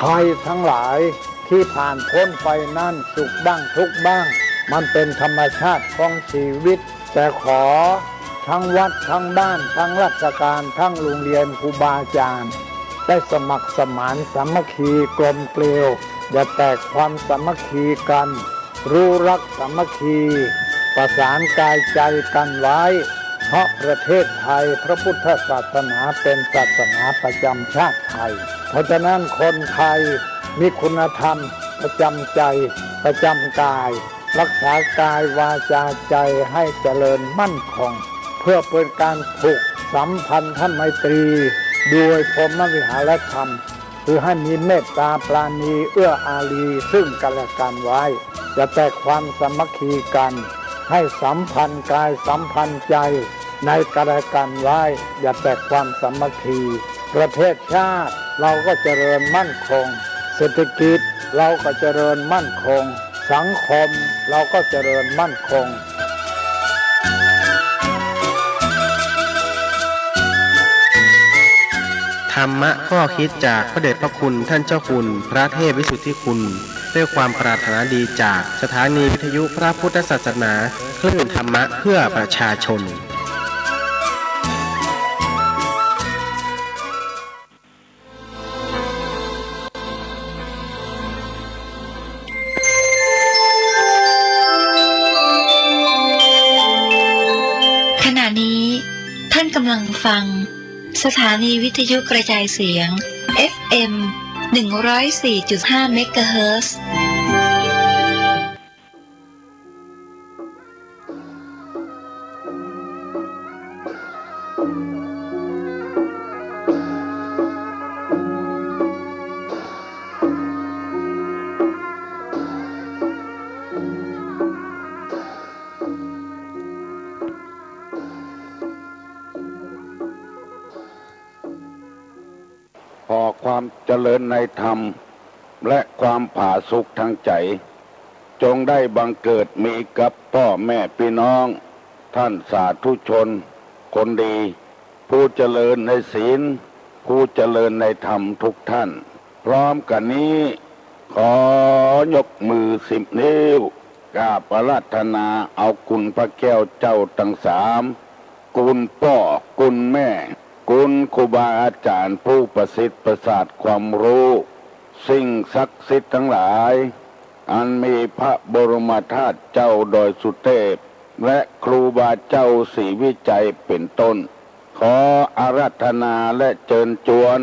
ภัยทั้งหลายที่ผ่านพ้นไปนั่นสุขบ้างทุกข์บ้างมันเป็นธรรมชาติของชีวิตแต่ขอทั้งวัดทั้งบ้านทั้งราชการทั้งโรงเรียนครูบาอาจารย์ได้สมัครสมานสามัคคีกลมเกลียวอย่าแตกความสามัคคีกันรู้รักสามัคคีประสานกายใจกันไว้เพราะประเทศไทยพระพุทธศาสนาเป็นศาสนาประจำชาติไทยเพราะฉะนั้นคนไทยมีคุณธรรมประจำใจประจำกายรักษากายวาจาใจให้เจริญมั่นคงเพื่อเป็นการผูกสัมพันธไมตรีโดยพรหมวิหารธรรมคือให้มีเมตตาปราณีเอื้ออารีซึ่งกันและกันไว้จะแตกความสามัคคีกันให้สัมพันธ์กายสัมพันธ์ใจในกันและกันไว้อย่าแตกความสามัคคีประเทศชาติเราก็เจริญมั่นคงเศรษฐกิจเราก็เจริญมั่นคงสังคมเราก็เจริญมั่นคงธรรมะข้อคิดจากพระเดชพระคุณท่านเจ้าคุณพระเทพวิสุทธิคุณด้วยความปรารถนาดีจากสถานีวิทยุพระพุทธศาสนาคลื่นธรรมะเพื่อประชาชนขณะนี้ท่านกำลังฟังสถานีวิทยุกระจายเสียง FM 104.5 เมกะเฮิรตซ์ขอความเจริญในธรรมและความผาสุกทางใจจงได้บังเกิดมีกับพ่อแม่พี่น้องท่านสาธุชนคนดีผู้เจริญในศีลผู้เจริญในธรรมทุกท่านพร้อมกันนี้ขอยกมือ10 นิ้วกราบอาราธนาเอาคุณพระแก้วเจ้าทั้ง3คุณพ่อคุณแม่คุณครูบาอาจารย์ผู้ประสิทธิ์ประสาทความรู้สิ่งศักดิ์สิทธิ์ทั้งหลายอันมีพระบรมธาตุเจ้าดอยสุเทพและครูบาเจ้าศรีวิจัยเป็นต้นขออาราธนาและเชิญชวน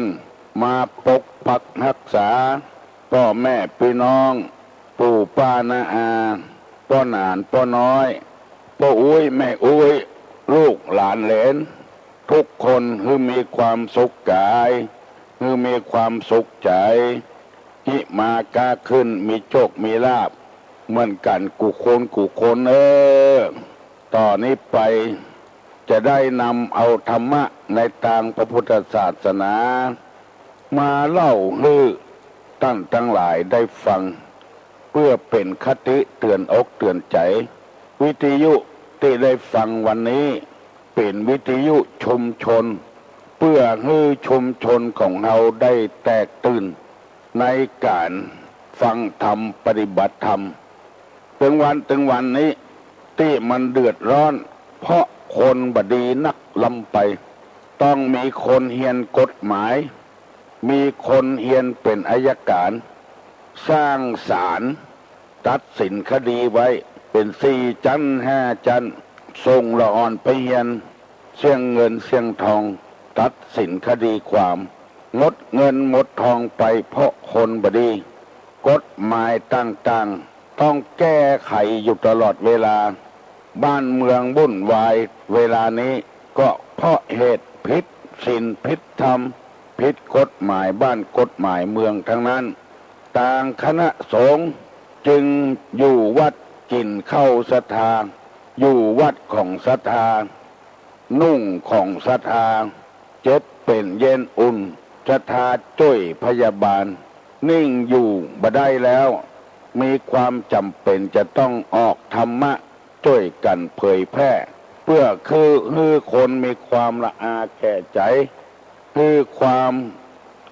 มาปกปักรักษาพ่อแม่พี่น้องปู่ป้าน้าอาพ่อหนานพ่อน้อยพ่ออุ้ยแม่อุ้ยลูกหลานเหลนทุกคนให้มีความสุขกายให้มีความสุขใจหิมากาขึ้นมีโชคมีลาภเหมือนกันกุคนต่อนนี้ไปจะได้นำเอาธรรมะในทางพระพุทธศาสนามาเล่าให้ท่านทั้งหลายได้ฟังเพื่อเป็นคติเตือนอกเตือนใจวิทยุที่ได้ฟังวันนี้เป็นวิทยุชุมชนเพื่อให้ชุมชนของเราได้แตกตื่นในการฟังธรรมปฏิบัติธรรมถึงวันนี้ที่มันเดือดร้อนเพราะคนบดีนักลำไปต้องมีคนเฮียนกฎหมายมีคนเฮียนเป็นอัยการสร้างศาลตัดสินคดีไว้เป็น4 ชั้น5 ชั้นส่งละอ่อนไปเฮียนเสี่ยงเงินเสี่ยงทองตัดสินคดีความงดเงินหมดทองไปเพราะคนบดีกฎหมายต่างๆต้องแก้ไขอยู่ตลอดเวลาบ้านเมืองวุ่นวายเวลานี้ก็เพราะเหตุผิดศีลผิดธรรมผิดกฎหมายบ้านกฎหมายเมืองทั้งนั้นต่างคณะสงฆ์จึงอยู่วัดกินข้าวศรัทธาอยู่วัดของศรัทธานุ่งของศรัทธาเจ็บเป็นเย็นอุ่นศรัทธาช่วยพยาบาลนิ่งอยู่บ่ได้แล้วมีความจำเป็นจะต้องออกธรรมะช่วยกันเผยแพร่เพื่อคือคนมีความละอาแก่ใจคือความ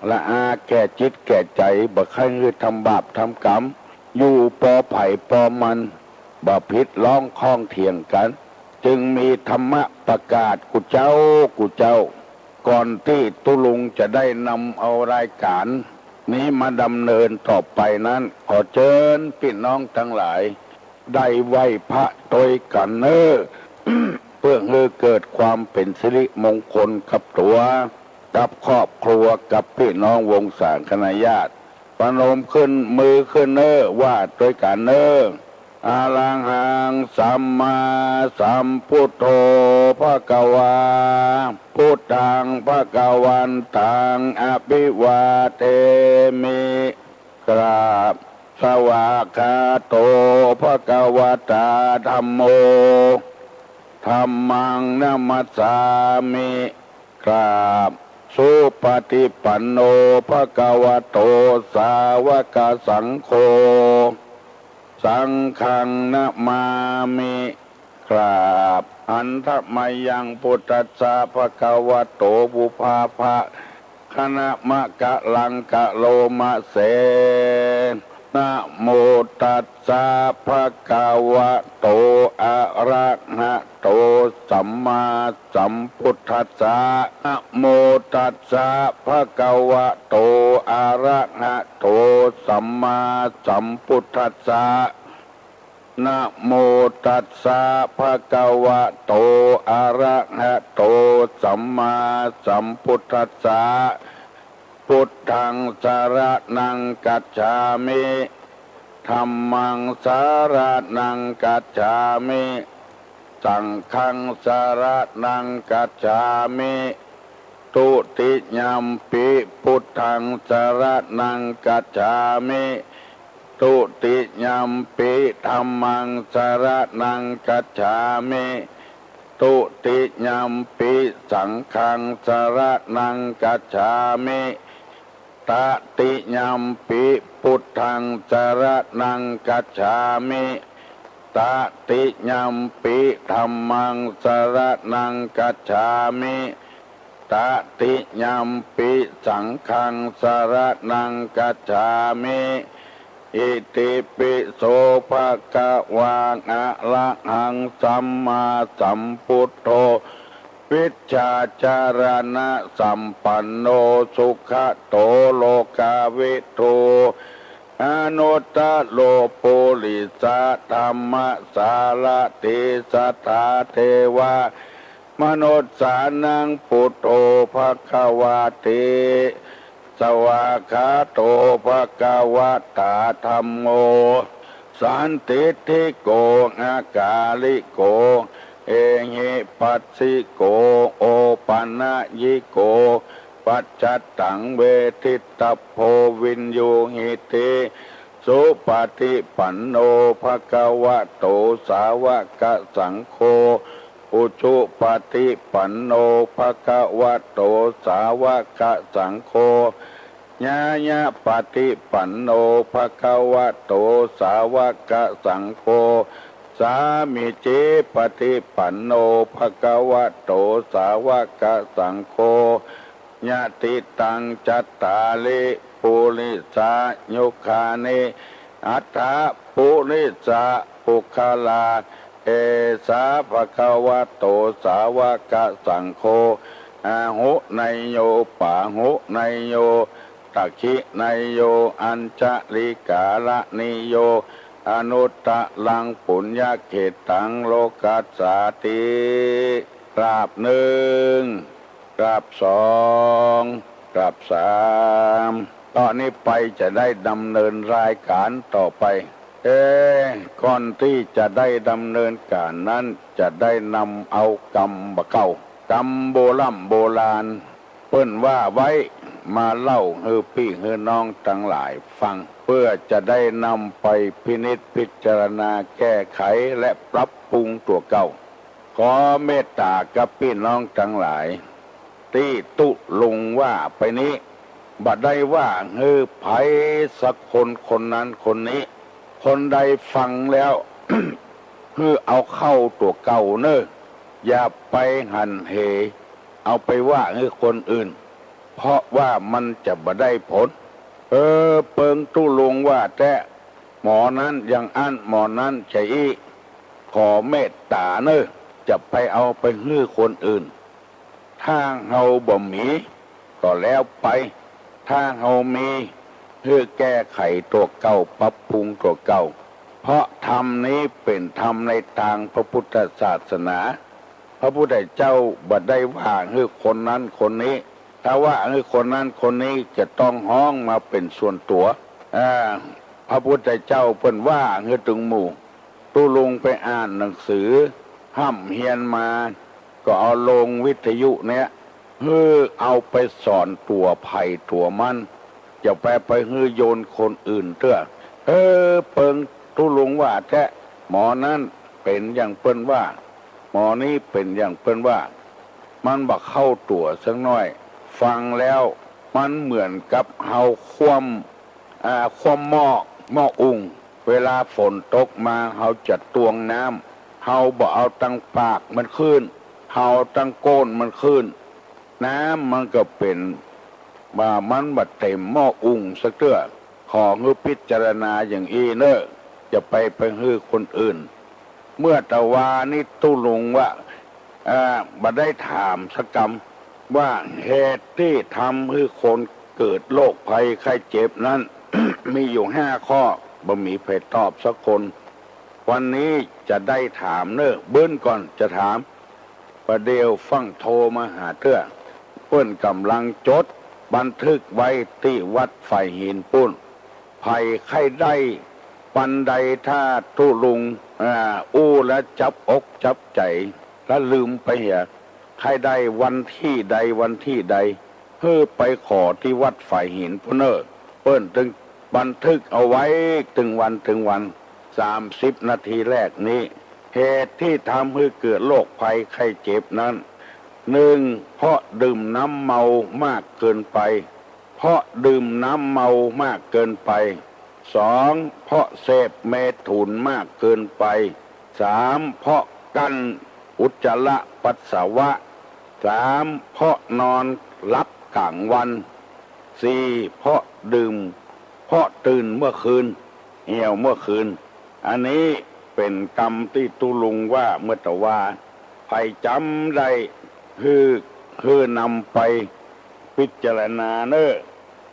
ละอาแก่จิตแก่ใจบ่ใครคือทำบาปทำกรรมอยู่ปอไผ่ปอมันบ่ผิดร้องข้องเถียงกันจึงมีธรรมะประกาศกุเจ้าก่อนที่ตุลุงจะได้นำเอารายการนี้มาดำเนินต่อไปนั้นขอเชิญพี่น้องทั้งหลายได้ไหว้พระโดยกันเนอ เพื่อให้เกิดความเป็นสิริมงคลกับตัวกับครอบครัวกับพี่น้องวงศาคณาญาติประนมขึ้นมือขึ้นเนอว่าโดยกันเนออาลังหังสัมมาสัมพุทโธภควาพุทธังภควันตังอภิวาเทมิกราบสวากขาโตภควตาธัมโมธัมมังนัมมัสสามิกราบสุปฏิปันโนภควโตสาวกสังโฆสังฆังนะมามิกราบอันทมยังพุทธัสสะภควโตบุพาภะคณะมะกะลังกะโลมะเสนะโมตัสสะภะคะวะโตอะระหะโตสัมมาสัมพุทธัสสะนะโมตัสสะภะคะวะโตอะระหะโตสัมมาสัมพุทธัสสะนะโมตัสสะภะคะวะโตอะระหะโตสัมมาสัมพุทธัสสะพุทธังสรณังกัจฉามิธัมมังสรณังกัจฉามิสังฆังสรณังกัจฉามิตุติยัมปิพุทธังสรณังกัจฉามิตุติยัมปิธัมมังสรณังกัจฉามิตุติยัมปิสังฆังสรณังกัจฉามิตติยัมปิพุทธังสรณังกัจฉามิตติยัมปิธัมมังสรณังกัจฉามิตติยัมปิสังฆังสรณังกัจฉามิอิติปิโสภะคะวะอะระหังสัมมาสัมพุทโธวิชชาจารณะสัมปันโนสุขโตโลกาวิทูอนุตตโลปุริสธรรมสารติสัทธาเทวามนุษย์สานังพุทโธภควาติสวากขาโตภควตาธัมโมสันติทิโกอากาลิโกเอหิปัสสิโกโอปันญิโกปัจจัตตังเวทิตาโพวินโยหิติสุปฏิปันโนภควโตสาวกสังโฆอุชุปฏิปันโนภควโตสาวกสังโฆญาญาปฏิปันโนภควโตสาวกสังโฆสามิจิปฏิปันโนภควโตสาวกสังโฆญาติตังจัตตาลิปุริสายุคานิอัฏฐปุริสาปุคลาเอสาภควโตสาวกสังโฆอาหุไนโยปาหุไนโยตักขิไนโยอัญจลิกาละนิโยอนุตตะลังปุญญเขตังโลกัสสาติกราบหนึ่งกราบสองกราบสามตอนนี้ไปจะได้ดำเนินรายการต่อไปก่อนที่จะได้ดำเนินการนั้นจะได้นำเอากรรมเก่ากรรมโบราณเปิ้นว่าไว้มาเล่าให้พี่ให้น้องทั้งหลายฟังเพื่อจะได้นำไปพินิจพิจารณาแก้ไขและปรับปรุงตัวเก่าขอเมตตากับพี่น้องทั้งหลายที่ตุลุงว่าไปนี้บัดได้ว่าไผสักคนนั้นคนนี้คนใดฟังแล้ว เอาเข้าตัวเก่าอย่าไปหันเหเอาไปว่าคนอื่น เพราะว่ามันจะบ่ได้ผลเปิงตู้ลงว่าแต่หมอนั้นยังอั้นหมอนั้นใช่อีขอเมตตาเนอะจะไปเอาไปฮื้อคนอื่นถ้าเฮาบ่มีก็แล้วไปถ้าเฮามีเพื่อแก้ไขตัวเก่าปรับปรุงตัวเก่าเพราะธรรมนี้เป็นธรรมในทางพระพุทธศาสนาพระพุทธเจ้าบ่ได้ว่าให้คนนั้นคนนี้ถ้าว่าให้คนนั้นคนนี้จะต้องห้องมาเป็นส่วนตัวพระพุทธเจ้าเพิ่นว่าให้ถึงหมู่ตู้ลุงไปอ่านหนังสือห้ำเฮียนมาก็เอาลงวิทยุเนี่ยเอาไปสอนตัวภัยตัวมันจะไปฮือโยนคนอื่นเถอะเปิงตู้ลุงว่าแท้หมอนั้นเป็นอย่างเปิ้นว่าหมอนี้เป็นอย่างเปิ้นว่ามันบักเข้าตัวสักหน่อยฟังแล้วมันเหมือนกับเฮาคว่ำหม้ออุ่งเวลาฝนตกมาเฮาจะตวงน้ำเฮาบ่เอาตั้งปากมันขึ้นเฮาตั้งโกนมันขึ้นน้ำมันก็เป็นว่ามันบัดเต็มหม้ออุ่งสักเตื้อขอให้พิจารณาอย่างอีเนอะจะไปฮื้อคนอื่นเมื่อตะวานี่ตู้ลงว่าบ่ได้ถามสักกรรมว่าเหตุที่ทำให้คนเกิดโรคภัยไข้เจ็บนั้น มีอยู่5 ข้อบ่มีใครตอบสักคนวันนี้จะได้ถามเนอะเบิ้นก่อนจะถามประเดี๋ยวฟังโทรมาหาเตื้อเปิ้นกำลังจดบันทึกไว้ที่วัดไฟหินปุ้นภัยไข้ได้ปันใดถ้าตู้ลุงและจับอกจับใจแล้วลืมไปเหียใครได้วันที่ใดไปขอที่วัดไฟหินพุนเนอร์เปิ้นถึงบันทึกเอาไว้ถึงวัน30 นาทีแรกนี้เหตุที่ทำให้เกิดโรคภัยไข้เจ็บนั้น1เพราะดื่มน้ำเมามากเกินไปเพราะดื่มน้ำเมามากเกินไป2เพราะเสพเมถุนมากเกินไป3เพราะกั้นอุจจาระปัสสาวะ3เพราะนอนหลับกลางวัน4เพราะดื่มเพราะตื่นเมื่อคืนเหี่ยวเมื่อคืนอันนี้เป็นกรรมที่ตุลุงว่าเมื่อตะว่าใครจำได้คือนำไปพิจารณาเนอะ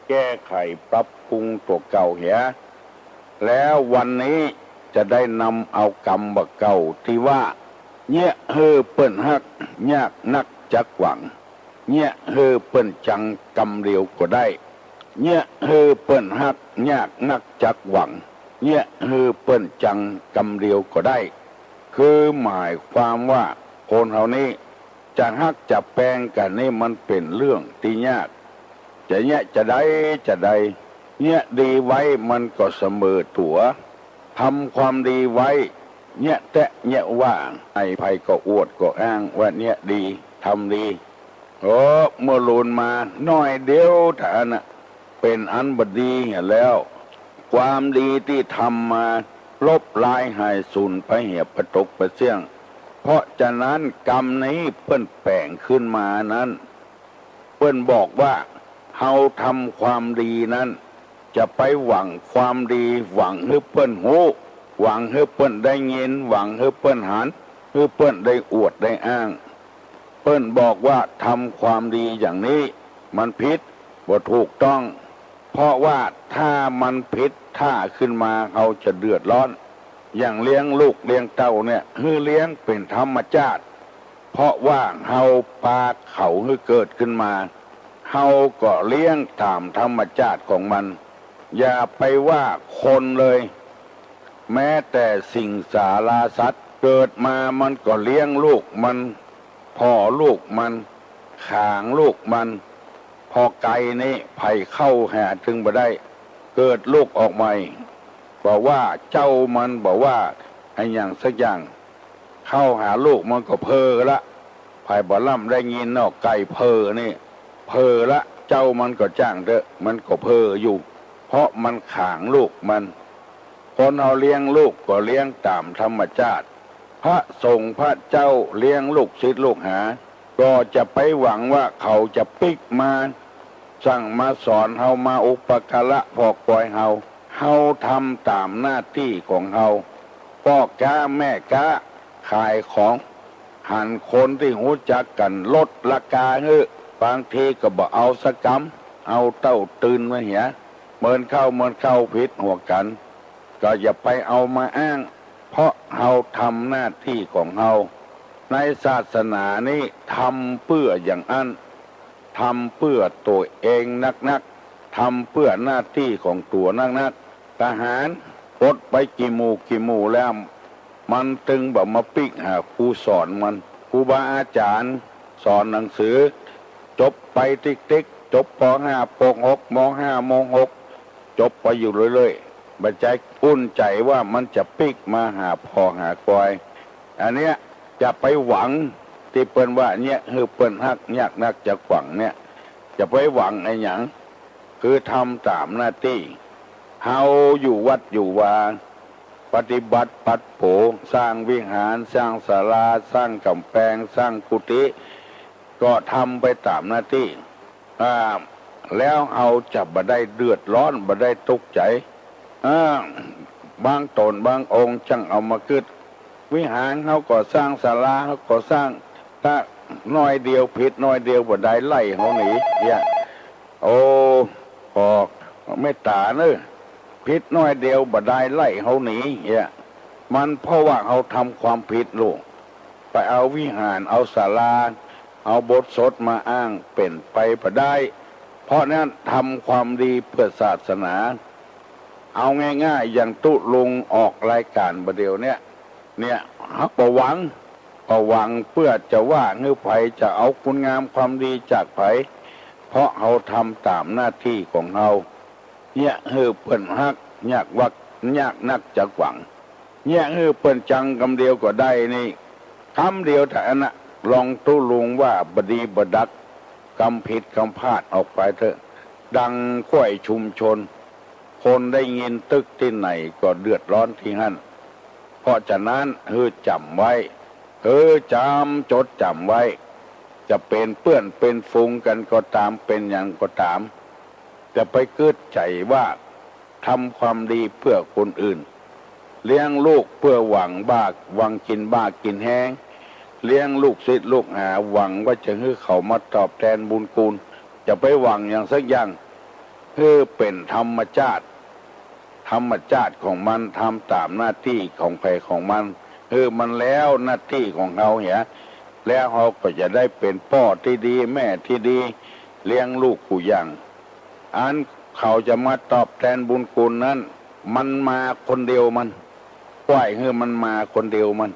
แก้ไขปรับปรุงตัวเก่าเหียแล้ววันนี้จะได้นำเอากรรมบักเก่าที่ว่าเนี่ยเปิ้นฮักยากนักจักหวังเนี่ยเปิ้นจังกำเรียวก็ได้เนี่ยเปิ้นฮักยากนักจักหวังเนี่ยเปิ้นจังกำเรียวก็ได้คือหมายความว่าคนเฮานี้จะฮักจะแปลงกันนี่มันเป็นเรื่องที่ยากจะเนี่ยจะได้เนี่ยดีไว้มันก็เสมอตัวทำความดีไว้เนี่ยแต่เนี่ยว่าไอ้ภัยก็อวดก็อ้างว่าเนี่ยดีทำดีเมื่อลุนมาน้อยเดียวฐานะเป็นอันบดีแล้วความดีที่ทำมาลบลายหายสูญไปเหี่ยประตกประเสี่ยงเพราะฉะนั้นกรรมนี้เปิ้นแปลงขึ้นมานั้นเปิ้นบอกว่าเฮาทำความดีนั้นจะไปหวังความดีหวังให้เปิ้นหูหวังให้เปิ้นได้ยินหวังให้เปิ้นหันให้เปิ้นได้อวดได้อ้างเปิ้นบอกว่าทำความดีอย่างนี้มันผิดบ่ถูกต้องเพราะว่าถ้ามันผิดถ้าขึ้นมาเขาจะเดือดร้อนอย่างเลี้ยงลูกเลี้ยงเต้าเนี่ยเลี้ยงเป็นธรรมชาติเพราะว่าเฮาปาเขาให้เกิดขึ้นมาเฮาก็เลี้ยงตามธรรมชาติของมันอย่าไปว่าคนเลยแม้แต่สิ่งสาราสัตว์เกิดมามันก็เลี้ยงลูกมันพ่อลูกมันขางลูกมันพอไก่นี่ไผ่เข้าหาถึงบ่ได้เกิดลูกออกใหม่บอกว่าเจ้ามันบอกว่าไอ้อย่างสักอย่างเข้าหาลูกมันก็เพ้อละไผ่บ่ล่ำได้ยินเนาะไก่เพ้อนี่เพ้อละเจ้ามันก็จ้างเด้อมันก็เพ้ออยู่เพราะมันขางลูกมันคนเอาเลี้ยงลูกก็เลี้ยงตามธรรมชาติพระสงฆ์พระเจ้าเลี้ยงลูกศิษย์ลูกหาก็จะไปหวังว่าเขาจะปิกมา สั่งมาสอนเฮามาอุปการะพอกปล่อยเฮาทำตามหน้าที่ของเฮาพ่อค้าแม่ค้าขายของหันคนที่หูจักกันลดราคาบางทีก็บ่เอาสกำเอาเต้าตื่นมาเหียเหมือนเข้าผิดหัวกันก็อย่าไปเอามาอ้างเพราะเฮาทำหน้าที่ของเฮาในศาสนานี้ทำเพื่ออย่างนั้นทำเพื่อตัวเองนักทำเพื่อหน้าที่ของตัวนักทหารอดไปกี่หมู่แล้วมันตึงแบบมาปิกหาครูสอนมันครูบาอาจารย์สอนหนังสือจบไปติ๊กจบป.5 ป.6 ม.5 ม.6 จบไปอยู่เรื่อยๆบัดใจอุ่นใจว่ามันจะปิกมาหาพ่อหาคอยอันเนี้ยจะไปหวังที่เปิ้นว่าเนี่ยคือเปิ้นฮักยากนักจะหวังเนี่ยจะไปหวังไอ้หยังคือทำตามหน้าที่เฮาอยู่วัดอยู่วาปฏิบัติปัดโผสร้างวิหารสร้างศาลาสร้างกำแพงสร้างกุฏิก็ทำไปตามหน้าที่แล้วเอาจะบ่ได้เดือดร้อนบ่ได้ทุกข์ใจบางตนบางองค์จังเอามาคึดวิหารเขาก็สร้างศาลาเขาก็สร้างถ้าน้อยเดียวผิดน้อยเดียวบ่ได้ไล่เขาหนีเนี่ยโอ้พอไม่ตาเนอะผิดน้อยเดียวบ่ได้ไล่เขาหนีเนี่ยมันเพราะว่าเขาทำความผิดลูกไปเอาวิหารเอาศาลาเอาบทสวดมาอ้างเป็นไปบ่ได้เพราะนั้นทำความดีเพื่อศาสนาเอาง่ายๆอย่างตุลุงออกรายการประเดี๋ยวเนี่ยเขาประหวังเพื่อจะว่าเงือไผจะเอาคุณงามความดีจากไผเพราะเขาทำตามหน้าที่ของเขาเนี่ยเฮือเปิ้นฮักยากวักยากนักจะหวังเนี่ยเฮือเปิ้นจังคำเดียวก็ได้นี่คำเดียวแต่อันน่ะลองตุลุงว่าบดีบดักกำผิดกำพลาดออกไปเถอะดังข้อยชุมชนคนได้ยินตึกที่ไหนก็เดือดร้อนที่นั่นเพราะฉะนั้นจำไว้จดจำไว้จะเป็นเพื่อนเป็นฝูงกันก็ตามเป็นอย่างก็ตามจะไปเกิดใจว่าทำความดีเพื่อคนอื่นเลี้ยงลูกเพื่อหวังกินบ้ากินแห้งเลี้ยงลูกศิษย์ลูกหาหวังว่าจะให้เขามาตอบแทนบุญคุณจะไปหวังอย่างสักอย่างเป็นธรรมชาติของมันทำตามหน้าที่ของใครของมันมันแล้วหน้าที่ของเขาเนี่ยแล้วเขาก็จะได้เป็นพ่อที่ดีแม่ที่ดีเลี้ยงลูกผู้อย่างอันเขาจะมาตอบแทนบุญคุณนั้นมันมาคนเดียวมันปล่อยมันมาคนเดียวมัน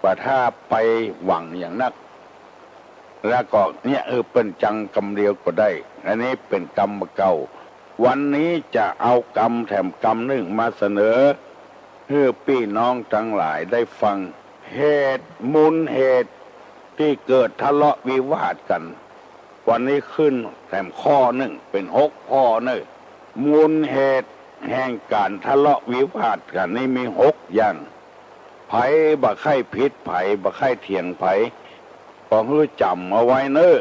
ว่าถ้าไปหวังอย่างนักแล้วก็เนี่ยเป็นจังกรรมเดียวก็ได้อันนี้เป็นกรรมเก่าวันนี้จะเอากรรมแถมกรรมหนึ่งมาเสนอให้พี่น้องทั้งหลายได้ฟังเหตุที่เกิดทะเลาะวิวาทกันวันนี้ขึ้นแถมข้อหนึ่งเป็น6 ข้อเนอะมูลเหตุแห่งการทะเลาะวิวาทกันนี่มี6 อย่างไผบ่ใครผิดไผบ่ใครเถียงไผก็จำเอาไว้เนอะ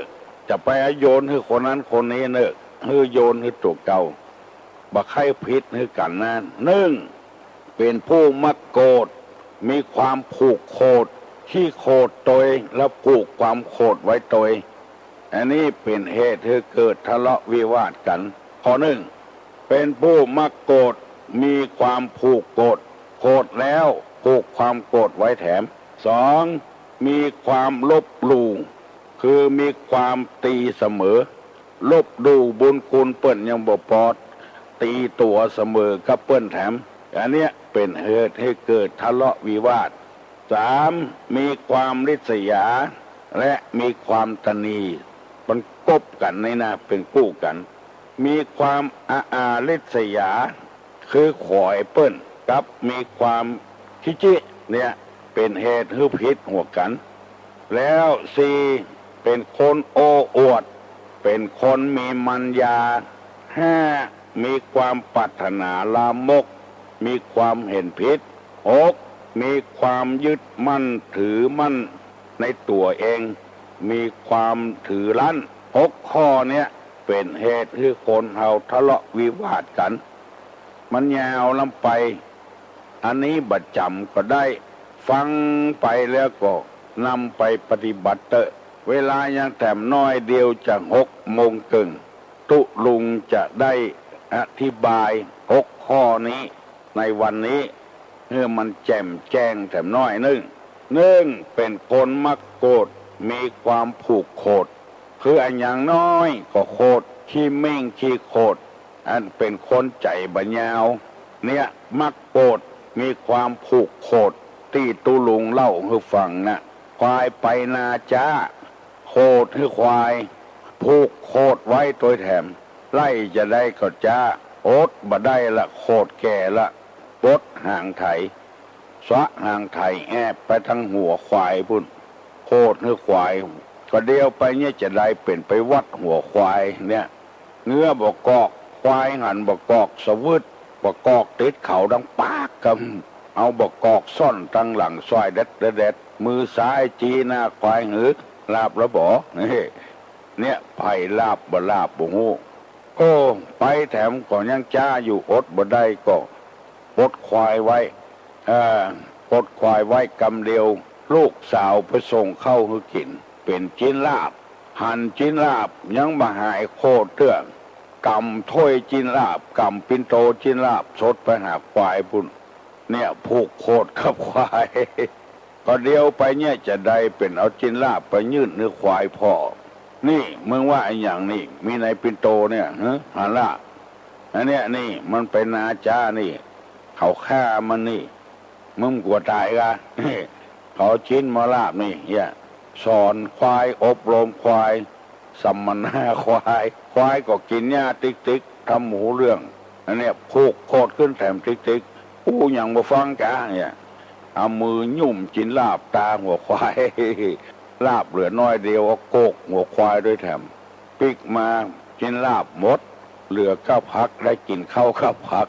จะไปโยนให้คนนั้นคนนี้เนอะโยนให้ตัวเก่าบ่ใครผิดให้กันนั้น1เป็นผู้มักโกรธมีความผูกโกรธที่โกรธตัวแล้วผูกความโกรธไว้ตัวอันนี้เป็นเหตุให้เกิดทะเลาะวิวาทกันข้อ 1เป็นผู้มักโกรธมีความผูกโกรธแล้วผูกความโกรธไว้แถม 2มีความลบหลู่คือมีความตีเสมอลบดูบุญคุณเปิ้นยังบ่พอตีตัวเสมอกับเปิ้นแถมอันเนี้ยเป็นเหตุให้เกิดทะเลาะวิวาท 3มีความริษยาและมีความตณีมันกบกันในนะเป็นคู่กันมีความริษยาคือขอให้เปิ้นกับมีความขี้จิเนี่ยเป็นเหตุให้ผิดหัวกันแล้ว4เป็นคนโอ้อวดเป็นคนมีมัญญา5มีความปรารถนาลามกมีความเห็นผิด6มีความยึดมั่นถือมั่นในตัวเองมีความถือรั้น6 ข้อเนี้ย เป็นเหตุให้คนเฮาทะเลาะวิวาทกันมันยาวลำไปอันนี้บัดจำก็ได้ฟังไปแล้วก็นำไปปฏิบัติเตอะเวลายังแถมน้อยเดียวจาก6:30ตุลุงจะได้อธิบาย6ข้อนี้ในวันนี้เพื่อมันแจ่มแจ้งแถมน้อยหนึ่งเป็นคนมักโกรธมีความผูกโคตรคืออันอย่างน้อยก็โคตรขี้เม่งขี้โคตรอันเป็นคนใจบัญญาวเนี่ยมักโกรธมีความผูกโคตรที่ตุลุงเล่าให้ฟังนะควายไปนาจ้าโคตรให้ควายผูกโคตรไว้ตัวแถมไล่จะได้ก็จ้าอดบ่ได้ละโคตรแก่ละปดห่างไถสะห่างไถแอบไปทั้งหัวควายพุ่นโคตรให้ควายก็เดียวไปเนี่ยจะได้เป็นไปวัดหัวควายเนี่ยเนื้อบ่กอกควายหันบ่กอกสวึดบ่กอกติดเขาดังปากกำเอาบ่กอกซ่อนตั้งหลังซอยเด็ดมือซ้ายจีหน้าควายหือลาบแล้วบ่เนี่ยไผ่ลาบบ่ลาบบ่ฮู้โอ้ไปแถมก็ยังจ้าอยู่อดบ่ได้ก็ปดควายไว้ปดควายไว้กำเดียวลูกสาวไปส่งเข้าให้กินเป็นจิ้นลาบหั่นจิ้นลาบยังมาหายโคตรเตื้อกำถ้วยจิ้นลาบกำปินโตจิ้นลาบสดไปหาควายพุ่นเนี่ยผูกโคตรกับควายก็เดียวไปเนี่ยจะได้เป็นเอาจิ้นลาบไปยื่นเนื้อควายพ่อนี่มึงว่าไอ้อย่างนี้มีในปินโตเนี่ยฮะล่ะอันเนี้ยนี่มันเป็นนาจ้านี่เขาฆ่ามันนี่มึงกลัวตายกะเขาชิ้นมาลาบนี่เนี่ยสอนควายอบรมควายสัมมนาควายก็กินหญ้าติ๊กทำหมูเรื่องอันเนี้ยผูกโคตรขึ้นแถมติ๊กผู้อย่างมาฟังกะเนี่ยเอามือยุ่มจินลาบตาหัวควายลาบเหลือน้อยเดียวก็โกกหัวควายด้วยแถมปิกมาจินลาบหมดเหลือข้าวพักได้กินข้าวพัก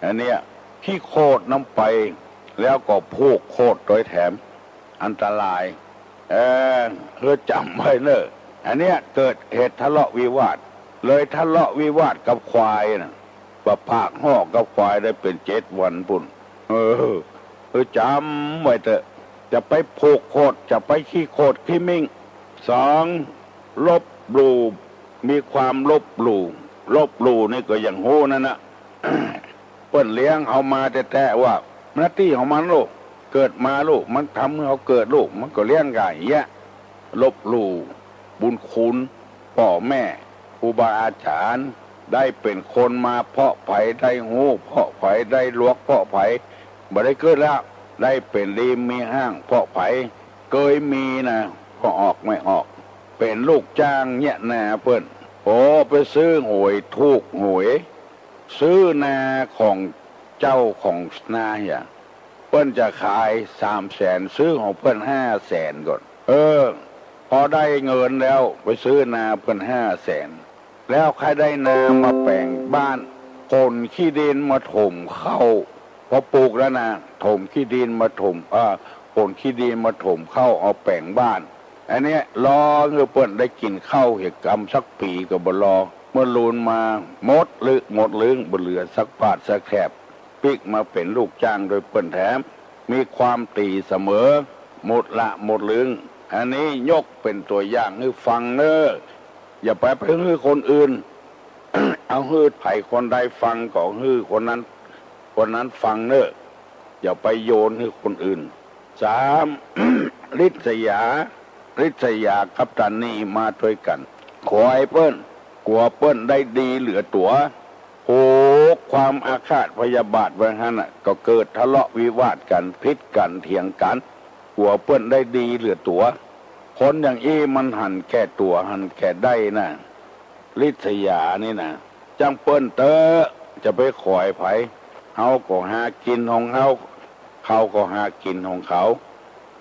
อันเนี้ยที่โคตรน้ำไปแล้วก็ผูกโคตรโดยแถมอันตรายเพื่อจำไว้เนอะอันเนี้ยเกิดเหตุทะเลาะวิวาทเลยทะเลาะวิวาทกับควายนะประพากห่อกับควายได้เป็น7 วันปุ่นจำไว้เถอะจะไปผูกโคตรจะไปขี้โคตรขี้มิ่ง2ลบหลู่มีความลบหลู่นี่ก็อย่างโหนั่นนะ เปิ้นเลี้ยงเอามาแต่ว่าหน้าที่ของมันลูกเกิดมาลูกมันทำให้เขาเกิดลูกมันก็เลี้ยงไก่แยะลบหลู่บุญคุณพ่อแม่ครูบาอาจารย์ได้เป็นคนมาเพาะไผ่ได้หูเพาะไผ่ได้ลวกเพาะไผ่บ่ได้เกิดแล้วได้เป็นรีมมีห้างเพาะไผ่เคยมีนะก็ออกไม่ออกเป็นลูกจ้างเนี่ยนะเปิ้นโอ้ไปซื้อหวยถูกหวยซื้อนาของเจ้าของนาอย่างเปิ้นจะขาย300,000ซื้อของเปิ้น500,000ก่อนพอได้เงินแล้วไปซื้อนาเปิ้น500,000แล้วใครได้นามาแปลงบ้านคนขี้ดินมาถมเข้าพอปลูกแล้วนะถมขี้ดินมาถมคนขี้ดินมาถมเข้าเอาแปลงบ้านอันนี้รอเพื่อเปิ้นได้กินข้าวเหตุกรรมสักปีก็บ่รอเมื่อลูนมาหมดลึงบ่เหลือสักบาทสักแถบปิกมาเป็นลูกจ้างโดยเปิ้นแถมมีความตีเสมอหมดลึงอันนี้ยกเป็นตัวอย่างให้ฟังเนอะอย่าไปให้คนอื่น เอาให้ไผ่คนใดฟังก็ให้คนนั้นฟังเนอะอย่าไปโยนให้คนอื่น3 ริษยากับตันนี่มาด้วยกันขอให้เปิ้นกลัวเปิ้นได้ดีเหลือตัวโหความอาฆาตพยาบาทไว้หั่นน่ะก็เกิดทะเลาะวิวาทกันพิษกันเถียงกันกลัวเปิ้นได้ดีเหลือตัวคนอย่างมันหันแก่ตัวหันแก่ได้นะริษยานี่นะจังเปิ้นเตอจะไปขอยไผเฮาก็หากินของเฮาเขาก็หากินของเขา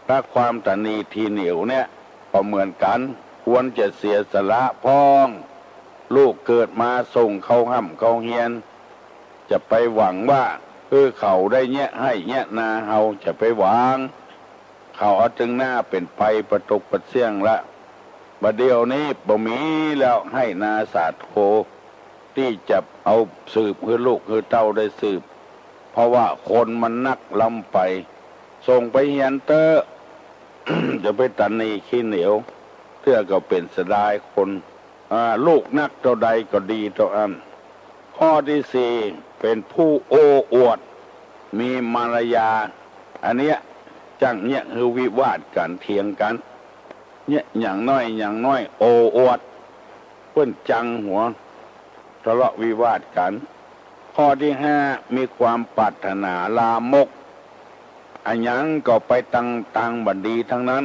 ถ้าความตนีทีเหนียวเนี่ยก็เหมือนกันควรจะเสียสละพ้องลูกเกิดมาส่งเขาห้ำเขาเฮียนจะไปหวังว่าเขาได้แยะให้แยะนาเฮาจะไปหวังเขาเอาจึงหน้าเป็นไปประตกประเสี่ยงละ บัดเดียวนี้บ่มีแล้วให้นาสาโทที่จะเอาสืบคือลูกคือเต้าได้สืบเพราะว่าคนมันนักลำไปส่งไปเฮียนเตอร์ จะไปตันนีขี้เหนียวเพื่อก็เป็นเสดายคนลูกนักเท่าใดก็ดีเท่านั้นข้อที่สี่เป็นผู้โอ้อวดมีมารยาอันเนี้ยจังเนี่ยคือวิวาทกันเถียงกันเนี่ยอย่างน้อยโอ้อวดเพิ่นจังหัวทะเลาะวิวาทกันข้อที่ห้ามีความปรารถนาลามกอันยังก็ไปตังบัดดีทั้งนั้น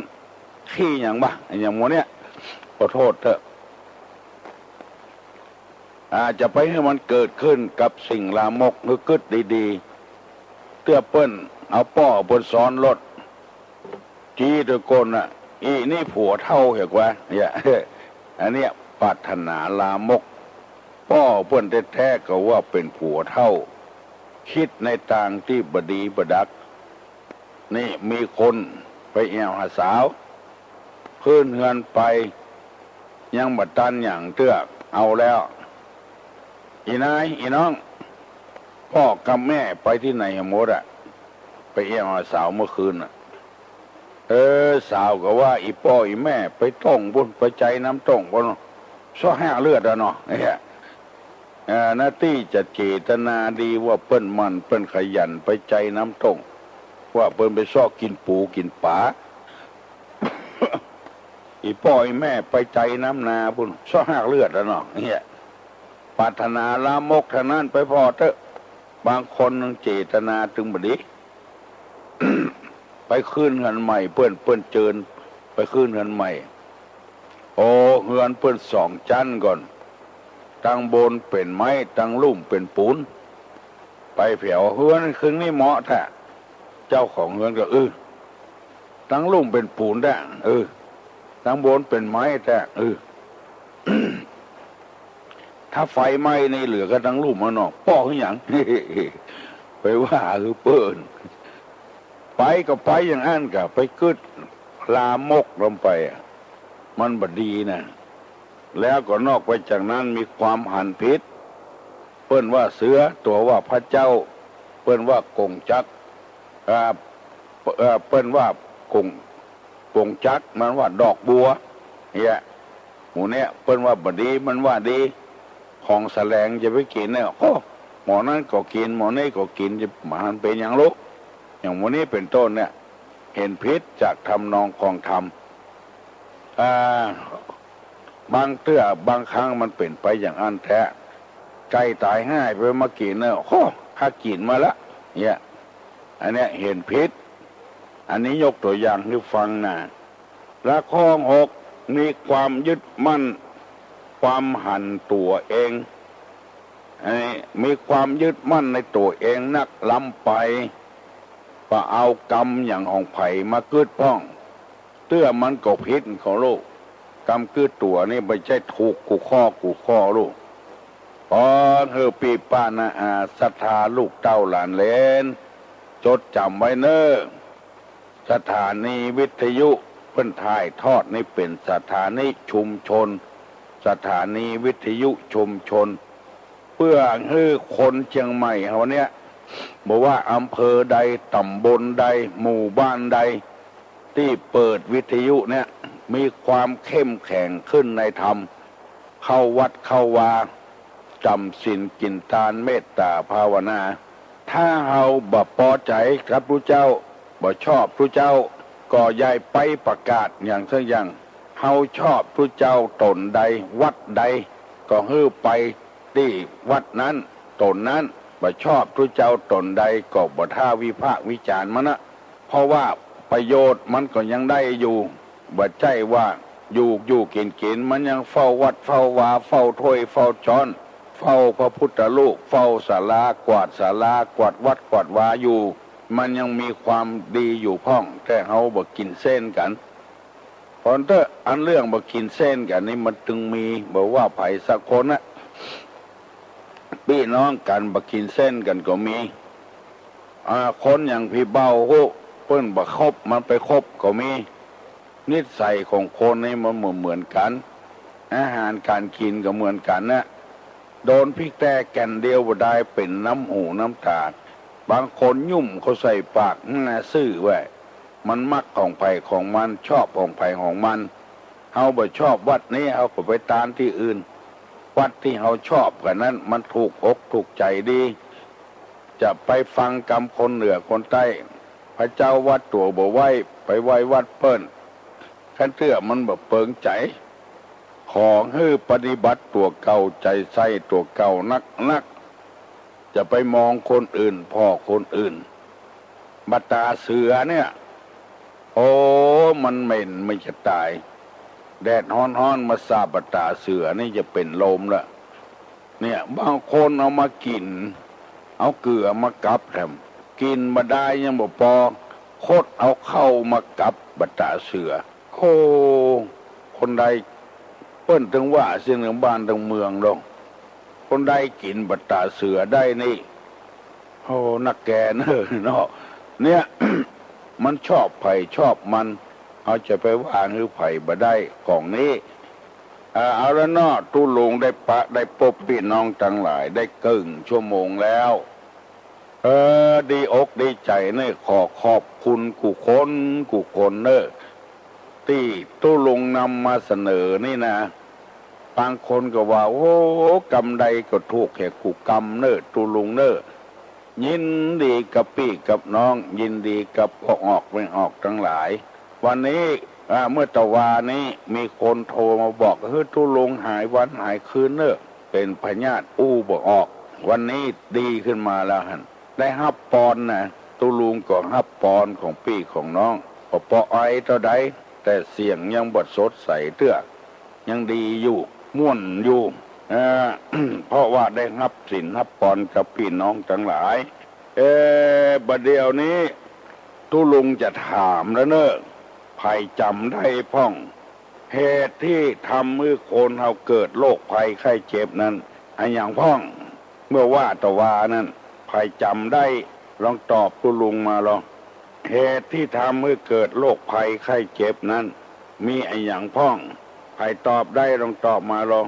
ขี้อย่างบ้าอย่างโมเนี่ยขอโทษเถอะจะไปให้มันเกิดขึ้นกับสิ่งลามกหรือกึดดีๆเตื้อเปิ้นเอาป้อเปิ้นซ้อนรถจี้ตะโกนอีนี่ผัวเท่าเหรอกว่าเนี่ยอันเนี้ยปรารถนาลามกป้อเปิ้นแท้ๆก็ว่าเป็นผัวเท่าคิดในทางที่บดีบดักนี่มีคนไปแอวหาสาวขึ้นเฮือนไปยังบัดตันอย่างเตื้อเอาแล้วอีนายอีน้องพ่อกับแม่ไปที่ไหนหมดไปแอวหาสาวเมื่อคืนสาวก็ว่าอีพ่ออีแม่ไปต้องบุญไปใจน้ำต้องบนซ้อแห้เลือดเนาะเนี่ยหน้าที่จะเจตนาดีว่าเปิ้นมันเปิ้นขยันไปใจน้ำต้องว่าเปิ้นไปซ้อกินปูกินป๋า อีพ่ออีแม่ไปใจน้ำนาบุญซ้อแห้เลือดเนาะเนี่ยปรารถนาลามกทางนั้นไปพอเถอะบางคนนึงเจตนาถึงบดี ไปขึ้นเฮือนใหม่เปิ้นเจิญไปขึ้นเฮือนใหม่โอ้เฮือนเปิ้นสองชั้นก่อนตั้งบนเป็นไม้ตั้งลุ่มเป็นปูนไปแผ่วเฮือนคืนนี้เหมาะแท้เจ้าของเฮือนก็ตั้งลุ่มเป็นปูนได้ตั้งบนเป็นไม้แท้ถ้าไฟไหม้ในเหลือก็ตั้งลุ่มมาเนาะป้อคือหยัง ไปว่าเปิ้นไปก็ไปอย่างนั้นก็ไปกึดลามกลงไปมันบดีนะแล้วก็นอกไปจากนั้นมีความหันพิษเปิ้นว่าเสือตัวว่าพระเจ้าเปิ้นว่ากงจักเปิ้นว่ากงจักมันว่าดอกบัวเนี่ยหมูเนี่ยเปิ้นว่าบดีมันว่าดีของแสลงจะไปกินเนี่ยโอ้หมอนั้นก็กินหมอนี้ก็กินจะมันเป็นอย่างลูกอย่างวันนี้เป็นต้นเนี่ยเห็นพิษจากทำนองของธรรมบางเตื้อบางครั้งมันเป็นไปอย่างอันแท้ไก่ตายง่ายไปมากินเนี่ยโอ้ข้ากินมาละเนี่ยอันเนี้ยเห็นพิษอันนี้ยกตัวอย่างให้ฟังนะและข้อหกมีความยึดมั่นความหันตัวเองมีความยึดมั่นในตัวเองนักล้ำไปก็เอากรรมอย่างของไผ่มากึดป้องเตื้อมันก็พิษของโลกกรรมกึดตัวนี่ไม่ใช่ถูกกูข้อลูกพอปีป้านาศรัทธาลูกเต้าหลานเลนจดจำไว้เนอสถานีวิทยุเพิ่นถ่ายทอดนี่เป็นสถานีชุมชนสถานีวิทยุชุมชนเพื่อให้คนเชียงใหม่เขาเนี้ยบอกว่าอำเภอใดตำบลใดหมู่บ้านใดที่เปิดวิทยุเนี่ยมีความเข้มแข็งขึ้นในธรรมเข้าวัดเข้าวาจำศีลกินทานเมตตาภาวนาถ้าเฮาบ่พอใจกับพระเจ้าบ่ชอบพระเจ้าก็ย้ายไปประกาศอย่างเช่นอย่างเฮาชอบพระเจ้าตนใดวัดใดก็ฮื้อไปที่วัดนั้นตนนั้นบ่ชอบพระเจ้าตนใดก็บ่ท่าวิพากษ์วิจารณ์มันนะเพราะว่าประโยชน์มันก็ยังได้อยู่บ่ใช่ว่าอยู่กินมันยังเฝ้าวัดเฝ้าวาเฝ้าถ้วยเฝ้าช้อนเฝ้าพระพุทธรูปเฝ้าศาลากวาดศาลากวาดวัดกวาดวาอยู่มันยังมีความดีอยู่พ่องแต่เฮาบ่กินเส้นกันเพราะถ้าอันเรื่องบ่กินเส้นกันนี่มันจึงมีบอกว่าไผสักคนนะพี่น้องกันบ่กินเส้นกันก็มีคนอย่างพี่เบาโหเปิ้นบ่คบมันไปคบก็มี นิสัยของคนนี่มันเหมือนกันอาหารการกินก็เหมือนกันนะโดนพริกแต่แก่นเดียวบ่ได้เป็นน้ำหูน้ำตาบางคนยุ่มเขาใส่ปากน่าซื่อไว้มันมักของไผ่ของมันชอบของไผ่ของมันเฮาบ่ชอบวัดนี้เฮาก็ไปตามที่อื่นวัดที่เฮาชอบกันนั้นมันถูกอกถูกใจดีจะไปฟังกรรมคนเหนือคนใต้พระเจ้าวัดตัวบ่ไหวไปไหว้วัดเปิ้นคันเตื้อมันบ่เปิงใจของฮื้อปฏิบัติตัวเก่าใจใส่ตัวเก่านักจะไปมองคนอื่นพ่อคนอื่นบัตตาเสือเนี่ยโอ้มันเหม็นไม่จะตายแดดฮ้อนมาสาบบัตตาเสือนี่จะเป็นลมละเนี่ยบางคนเอามากินเอาเกลือมากับแถมกินมาได้ยังบ่พอโคตรเอาเข้ามากับบัตตาเสือโอ้คนใดเปิ้นถึงว่าเสียงบ้านถึงเมืองลงคนใดกินบัตตาเสือได้นี่โอ้นักแกเนอะเนาะเนี่ย มันชอบไผ่ชอบมันเอาจะไปว่าหรือไผ่บ่ได้ของนี้เอาละเนาะตู้ลุงได้พบพี่น้องทั้งหลายได้ครึ่งชั่วโมงแล้วดีอกดีใจเนี่ยขอบคุณกูคนเนอะที่ตู้ลุงนำมาเสนอนี่นะบางคนก็ว่าโอ้กรรมใดก็ถูกแค่กูกรรมเนอะตู้ลุงเนอะยินดีกับพี่กับน้องยินดีกับออกไม่ออกทั้งหลายวันนี้เมื่อตะวานี้มีคนโทรมาบอกตู้ลุงหายวันหายคืนเนอะเป็นพญาติบ่ออกวันนี้ดีขึ้นมาแล้วหันได้ฮับปอนนะตู้ลุงก็ฮับปอนของพี่ของน้องพอไอเท่าใดแต่เสียงยังบดสดใสเตื้อยังดีอยู่ม่วนอยู่ เพราะว่าได้รับสินรับปอนกับพี่น้องทั้งหลายบัดเดี๋ยวนี้ตู้ลุงจะถามแล้วเนอะไผ่จำได้พ่องเหตุที่ทำมือคนเฮาเกิดโรคภัยไข้เจ็บนั้นอันอย่างพ่องเมื่อว่าตะวานั้นไผ่จำได้ลองตอบตู้ลุงมาลองเหตุที่ทำให้เกิดโรคภัยไข้เจ็บนั้นมีอันอย่างพ่องไผ่ตอบได้ลองตอบมาลอง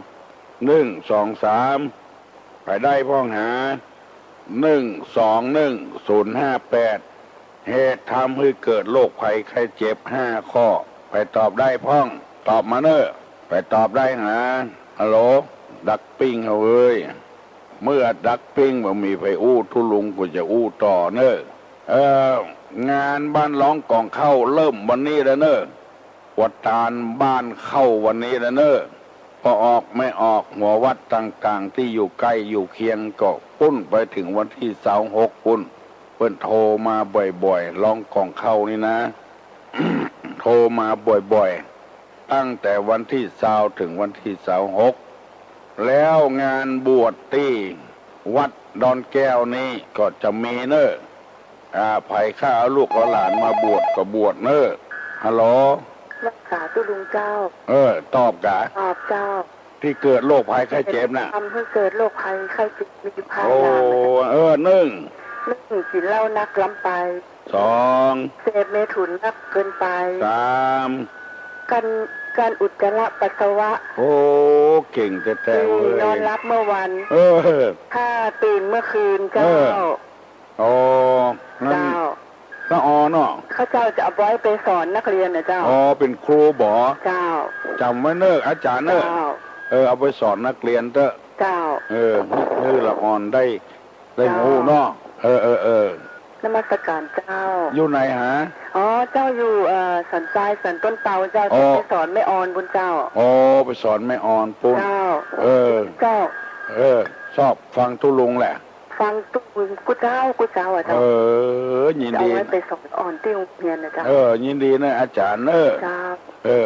1 2 3ไผ่ได้พ่องหา121 058เหตุทำให้เกิดโรคภัยไข้เจ็บ5 ข้อไผ่ตอบได้พ่องตอบมาเนอะไผ่ตอบได้หาฮัลโหลดักปิ้งเอาเอ้ยเมื่อดักปิ้งบ่มีไผทุลุงก็จะต่อเนอะงานบ้านร้องกองเข้าเริ่มวันนี้แล้วเนอะวัดตาลบ้านเข้าวันนี้แล้วเนอะพอออกไม่ออกหัววัดต่างๆที่อยู่ใกล้อยู่เคียงก็ปุ้นไปถึงวันที่26ปุ้นเพิ่นโทรมาบ่อยๆร้องกองเข้านี่นะ โทรมาบ่อยๆตั้งแต่วันที่20ถึงวันที่26แล้วงานบวชที่วัดดอนแก้วนี้ก็จะมีเนอะไผ่ข้าเอาลูกเอาหลานมาบวชก็บวชเนอะฮัลโหลรักษาตู้ลุงเจ้าตอบกะตอบเจ้าที่เกิดโรคภัยไข้เจ็บน่ะทำให้เกิดโรคภัยไข้เจ็บมีพายาหนึ่งกินเหล้านักล้ำไป2เสพเมถุนนักเกินไป3การอุจจาระปัสสาวะโอ้เก่งแต่เลยนอนรับเมื่อวันถ้าตื่นเมื่อคืนเจ้าเจ้าก็เนาะเขาเจ้าจะเอาไว้ไปสอนนักเรียนนะเจ้าเป็นครูบ่เจ้าจำไว้เนอะอาจารย์เนอะเอาไปสอนนักเรียนเถอะเจ้านี่ละอ่อนได้หูเนาะนมัสการเจ้าอยู่ไหนฮะเจ้าอยู่สันทรายสันต้นเตาเจ้าจะไปสอนไม่ออนบุญเจ้าไปสอนไม่ออนปุ้นเจ้าเจ้าชอบฟังทุลุงแหละฟังตู้กูเจ้าอ่ะเจ้ายินดีเอาไว้ไปสอนอ่อนที่โรงเรียนนะเจ้ายินดีนะอาจารย์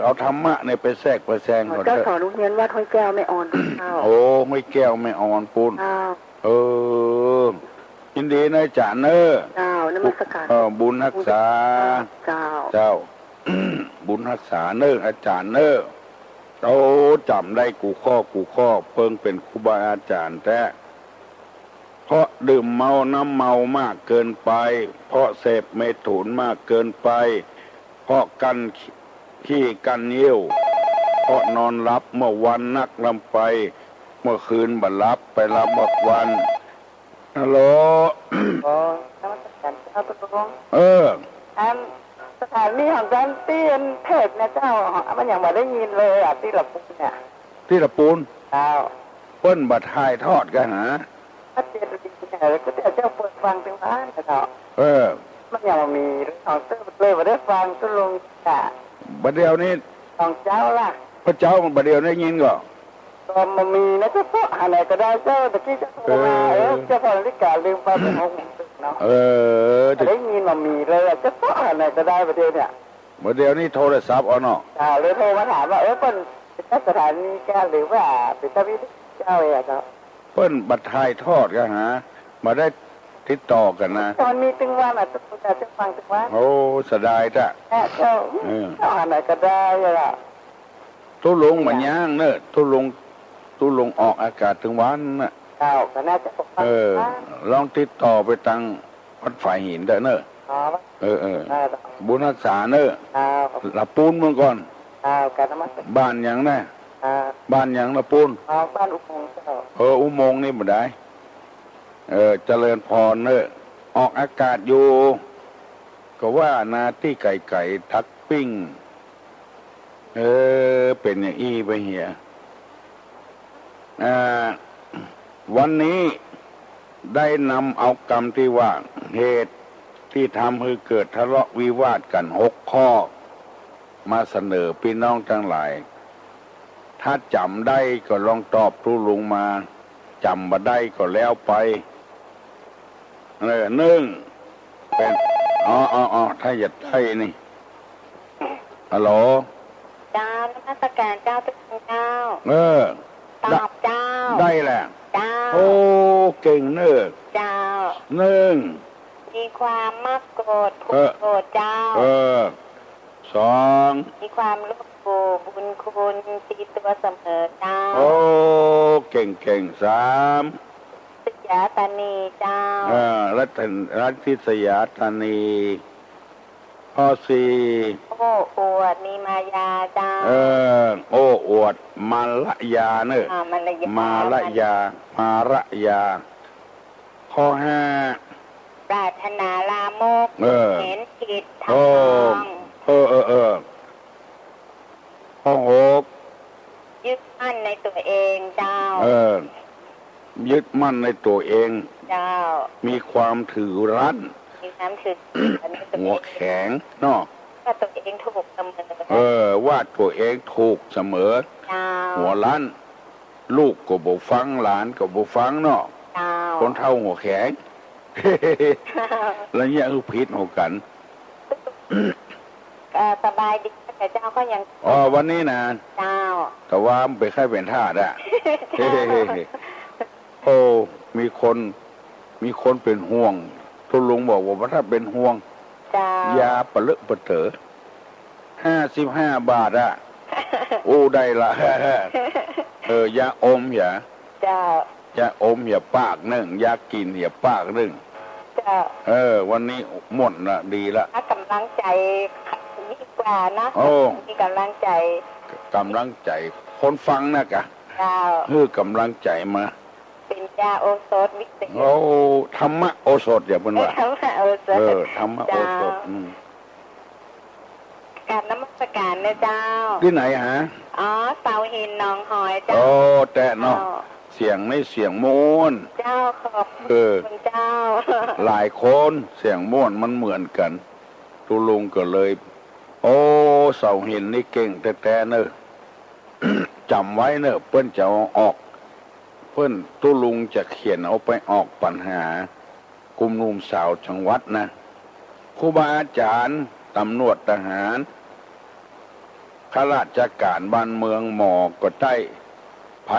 เอาธรรมะเนี่ยไปแทรกไปแซงก่อนเจ้าสอนโรงเรียนวัดห้วยแก้วไม่ออนเจ้าห้วยแก้วไม่ออนปุ้นยินดีนะอาจารย์เจ้านมัสการบุญรักษาเจ้า บุญรักษาอาจารย์จำได้กูข้อเพิ่งเป็นครูบาอาจารย์แต่เพราะดื่มเมาน้ำเมามากเกินไปเพราะเสพเมถุนมากเกินไปเพราะ ขี้กันเยี่ยวเพราะนอนรับเมื่อวันนักลำไป เมื่อคืนบัดรับไปรับบักวันฮัลโหล อ๋อนมัสการเจ้าตกลง อันสถานีของการเตียนเทศนะเจ้ามันอย่างมาได้ยินเลยอ่ะที่หลับเนี่ย ที่ละปูน เจ้า เปิ้นบัดทายทอดกันหา ถ้าเตียนดีเนี่ยก็เดี๋ยวเจ้าเปิดฟังถึงบ้านนะเจ้า มันอย่างมามีเรื่องของเจ้าเลยมาได้ฟังตุลงจ้ะ บัดเดียวนี้ ของเจ้าล่ะ พระเจ้าบัดเดียวได้ยินก็ ตอนมามีนะเจ้าพ่ออะไรก็ได้เจ้าตะกี้เจ้าโทรมาเจ้าพ่อริกาลืมไปเป็นห้องเนาะได้ยินมามีเลยเจ้าพ่ออะไรก็ได้ประเดี๋ยวเนี่ย บัดเดียวนี้โทรศัพท์เอาเนาะ เลยโทรมาถามว่าเป็นสถานีแกหรือว่าเป็นเจ้าวิทย์เจ้าเองครับ เปิ้นบัดทายทอดกันหามาได้ติดต่อกันนะ ตอนมีตึงวันอ่ะตุ๊กตาจะฟังตึงวัน โอ้เสยดายจ้ะ แม่เจ้าอะไรก็ได้ล่ะ ทุลุงมันย่างเนอะทุลุงออกอากาศถึงวันน่ะ เจ้าก็น่าจะฟัง ลองติดต่อไปทางวัดฝ่ายหินเด้อเนอะ อ๋อ บุญรักษาเนอะ ละปูนเมื่อก่อน การนมัส บ้านหยังนะบ้านหยังละปูน บ้านอุโมงค์เจ้า อุโมงค์นี่บ่ได้เจริญพรเนอะออกอากาศอยู่ก็ว่านาที่ไก่ทักปิ้งเป็นอย่างอี้ไปเหียวันนี้ได้นำเอากรรมที่ว่าเหตุที่ทำให้เกิดทะเลาะวิวาทกัน6 ข้อมาเสนอพี่น้องทั้งหลายถ้าจำได้ก็ลองตอบทุลุงมาจำมาได้ก็แล้วไป1เป็นถ้าอยากได้นี่ฮัลโหล เจ้านมัสการเจ้าตุกเจ้าตอบเจ้าได้แหละ เจ้า โอ้เก่งเนอะ เจ้า มีความมักโกรธผูกโกรธเจ้า 2มีความลบหลู่บุญคุณตีตัวเสมอเจ้า โอ้เก่ง3สยาตานีเจ้ารัฐสยาตานีข้อ4โอ้อวดมีมายาเจ้าโอ้อวดมาละยาเนอะมาละยาข้อ5ปรารถนาลามกเห็นผิดทำนองข้อ6ยึดมั่นในตัวเองเจ้ายึดมั่นในตัวเองเจ้ามีความถือรั้นมีความถือหัวแข็งเนาะว่าตัวเองถูกเสมอว่าตัวเองถูกเสมอหัวรั้นลูกก็บ่ฟังหลานก็บ่ฟังเนาะคนเท่าหัวแข็งแล้วเนี่ยผิดหัวกันสบายดีแต่เจ้าก็ยังวันนี้นะเจ้าแต่ว่าไปค่ายเป็นทาสอะโอ้มีคนเป็นห่วงทุลุงบอกว่าถ้าเป็นห่วงยาปะเลอะปะเถอ55 บาทอะโอ้ได้ละยาอมอย่ายาอมอย่าปากหนึ่งยากินอย่าปากหนึ่งวันนี้หมดละดีละกำลังใจดีกว่านะมีกำลังใจคนฟังนะกะกำลังใจมาเป็นยาโอสถวิเศษธรรมะโอสถอย่าเป็นว่าธรรมะโอสถธรรมะโอสถการนมัสการนะเจ้าที่ไหนฮะเสาหินหนองหอยเจ้าแต่เนาะเสียงในเสียงม้วนเจ้าขอบคุณเจ้าหลายคนเสียงม้วนมันเหมือนกันทุลุงก็เลยเสาหินนี่เก่งแต่เนอะจำไว้เนอะเปิ้นจะออกเปิ้นตุลุงจะเขียนเอาไปออกปัญหากลุ่มหนุ่มสาวจังหวัดนะครูบาอาจารย์ตำรวจทหารข้าราชการบ้านเมืองหมอก็ได้ไผ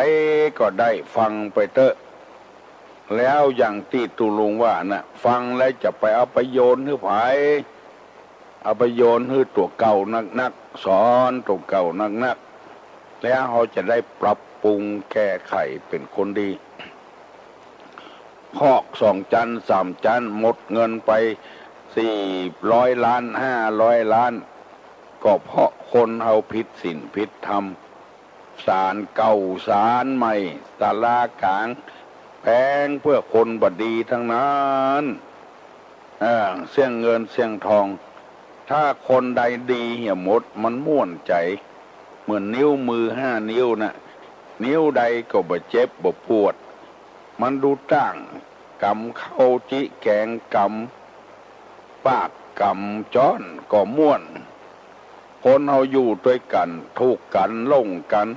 ก็ได้ฟังไปเถอะแล้วอย่างที่ตุลุงว่านะฟังแล้วจะไปเอาไปโยนให้ไผเอาไปโยนให้ตัวเก่านักสอนตัวเก่านักแล้วเขาจะได้ปรับปรุงแก้ไขเป็นคนดีคอก2 จัน3 จันหมดเงินไป400 ล้าน500 ล้าน ก็เพราะคนเอาผิดศีลผิดธรรมศาลเก่าศาลใหม่ศาลากลางแพงเพื่อคนบดีทั้งนั้นเสี่ยงเงินเสี่ยงทอง ถ้าคนใดดีเหี่ยหมดมันม่วนใจเหมือนนิ้วมือ5 นิ้วนะนิ้วใดก็บ่เจ็บบ่ปวดมันดูตั้งกำเข้าจิแกงกำปากกำจ้อนก็ม่วนคนเอาอยู่ด้วยกันถูกกันลงกัน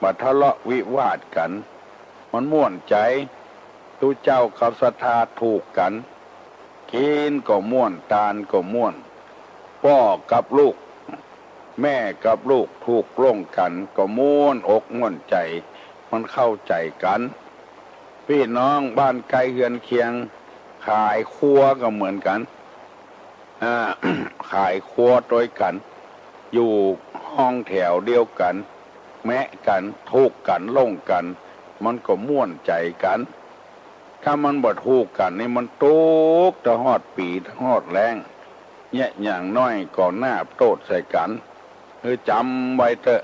มาทะเลาะวิวาทกันมันม่วนใจทุเจ้ากับศรัทธาถูกกันกินก็ม่วนตาลก็ม่วนพ่อกับลูกแม่กับลูกถูกลงกันก็ม่วนอกม่วนใจมันเข้าใจกันพี่น้องบ้านไกลเฮือนเคียงขายครัวก็เหมือนกันขายครัวด้วยกันอยู่ห้องแถวเดียวกันแมะกันทุกกันลงกันมันก็ม่วนใจกันถ้ามันบ่ทุกกันนี่มันทุกข์ตะฮอดปีตะฮอดแรงเนี่ยอย่างน้อยก่อนหน้าโตดใส่กันจำไว้เถอะ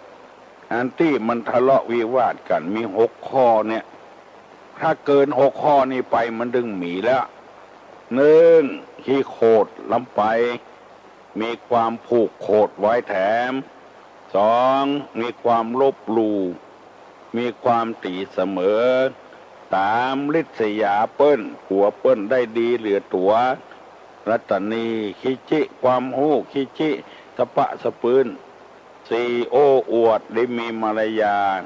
อันที่มันทะเลาะวิวาทกันมี6 ข้อเนี่ยถ้าเกิน6 ข้อนี้ไปมันดึงหมีแล้ว1ขี้โคตรลำไปมีความผูกโคตรไว้แถม2มีความลบหลู่มีความตีเสมอ3ลิษยาเปิ้นหัวเปิ้นได้ดีเหลือตัวรัตนีคิจิความหู้คิจิสะปะสะปืน4โอ้อวดได้มีมารยาท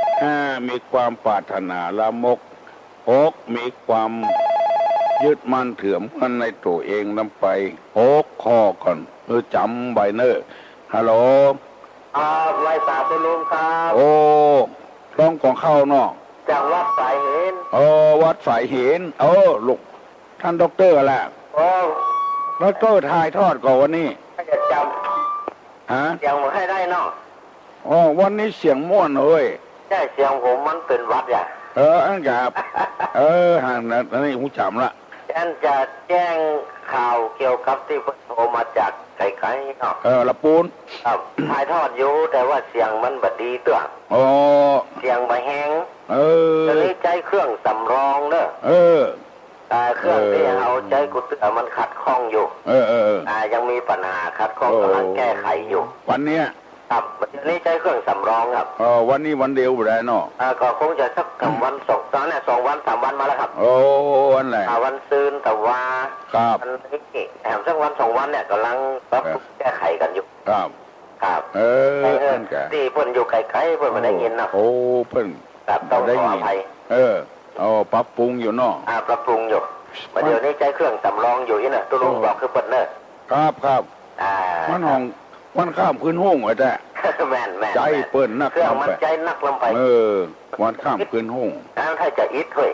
5มีความปรารถนาละมก6มีความยึดมั่นถือมั่นในตัวเองนำไป6 ข้อก่อนจำไว้เนอะฮัลโหลไว้สาธุลุงครับโอ้ร้องของเข้าเนาะจากวัดสายเห็นวัดสายเห็นลูกท่านด็อกเตอร์แหละด็อกเตอร์ถ่ายทอดก่อนวันนี้จะจำยังให้ได้เนาะวันนี้เสียงม่วนเอ้ยใช่เสียงผมมันเป็นวัดอย่างอันกับห่างนะนี่หูจำละฉันจะแจ้งข่าวเกี่ยวกับที่โทรมาจากไกลๆเนาะละปูนครับถ่ายทอดอยู่แต่ว่าเสียงมันบดีตัวเสียงใบแห้งตอนนี้ใจเครื่องสำรองเนอะแต่เครื่องที่เอาใจกูเตือมันขัดข้องอยู่ยังมีปัญหาขัดข้องกำลังแก้ไขอยู่วันนี้ครับวันนี้ใจเครื่องสำรองครับวันนี้วันเดียวได้เนาะก็คงจะสักวัน2 ตอนนี้2 วัน 3 วันมาแล้วครับวันไหนวันซืนแต่ว่าวันนี้แถมสักวัน 2 วันเนี่ยกำลังปรับแก้ไขกันอยู่ครับที่เพิ่นอยู่ไกลๆเพิ่นไม่ได้ยินเนาะเพิ่นต้องขออภัยปรับปรุงอยู่เนาะปรับปรุงอยู่เดี๋ยวนี้ใจเครื่องสำรองอยู่นี่นะตัวลุงบอกคือเปิ้นเนอะครับมันข้ามขึ้นห้องไว้แต่แม่นใจเปิ้นนักเครื่องมันใจนักลำไปมันข้ามขึ้นห้องถ้าจะอิดเฮ้ย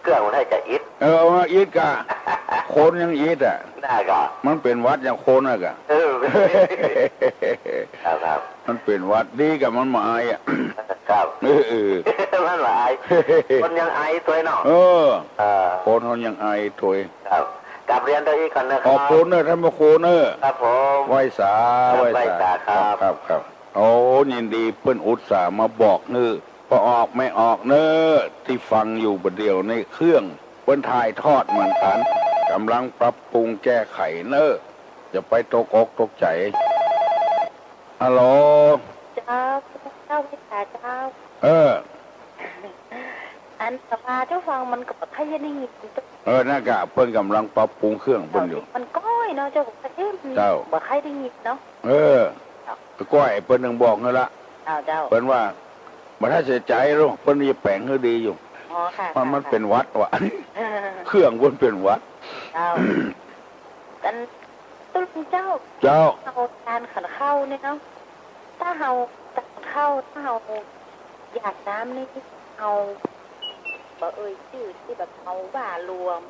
เครื่องมันให้จะอิดอิดกะโคนยังอิดได้ก็มันเป็นวัดอย่างโคนน่ะกะครับมันเป็นวัดดีกับมันมาไอ้ครับมันมาไอ้คนยังไอ้ตัวเนาะคนเขายังไอ้ตัวครับกลับเรียนได้อีกคนนะครับขอบคุณนะท่านพระครูเนอะครับผมไหว้สาครับยินดีเพื่อนอุตส่าห์มาบอกเนอะพอออกไม่ออกเนอะที่ฟังอยู่ประเดี๋ยวในเครื่องเพื่อนถ่ายทอดเหมือนกันกำลังปรับปรุงแก้ไขเนอะจะไปตกอกตกใจฮัลโหลเจ้าวิชาเจ้าอันสภาเจ้าฟังมันกับไทยนี่น่ากะเพิ่นกำลังปรับปรุงเครื่องเพิ่นอยู่มันก้อยเนาะเจ้าบอกเจ้าบ่ใครได้ยินเนาะก้อยเพิ่นนึงบอกนั่นละเจ้าเพิ่นว่าบ่ถ้าเสียใจหรอกเพิ่นจะแปลงให้ดีอยู่มันเป็นวัดว่ะเครื่องเพิ่นเป็นวัดกันตุ้มเจ้าเอาการขันเข้าเนี่ยเนาะถ้าเฮาตักเข้าถ้าเฮาอยากน้ำนี่เอาบ่ชื่อที่แบบเอาว่ารวม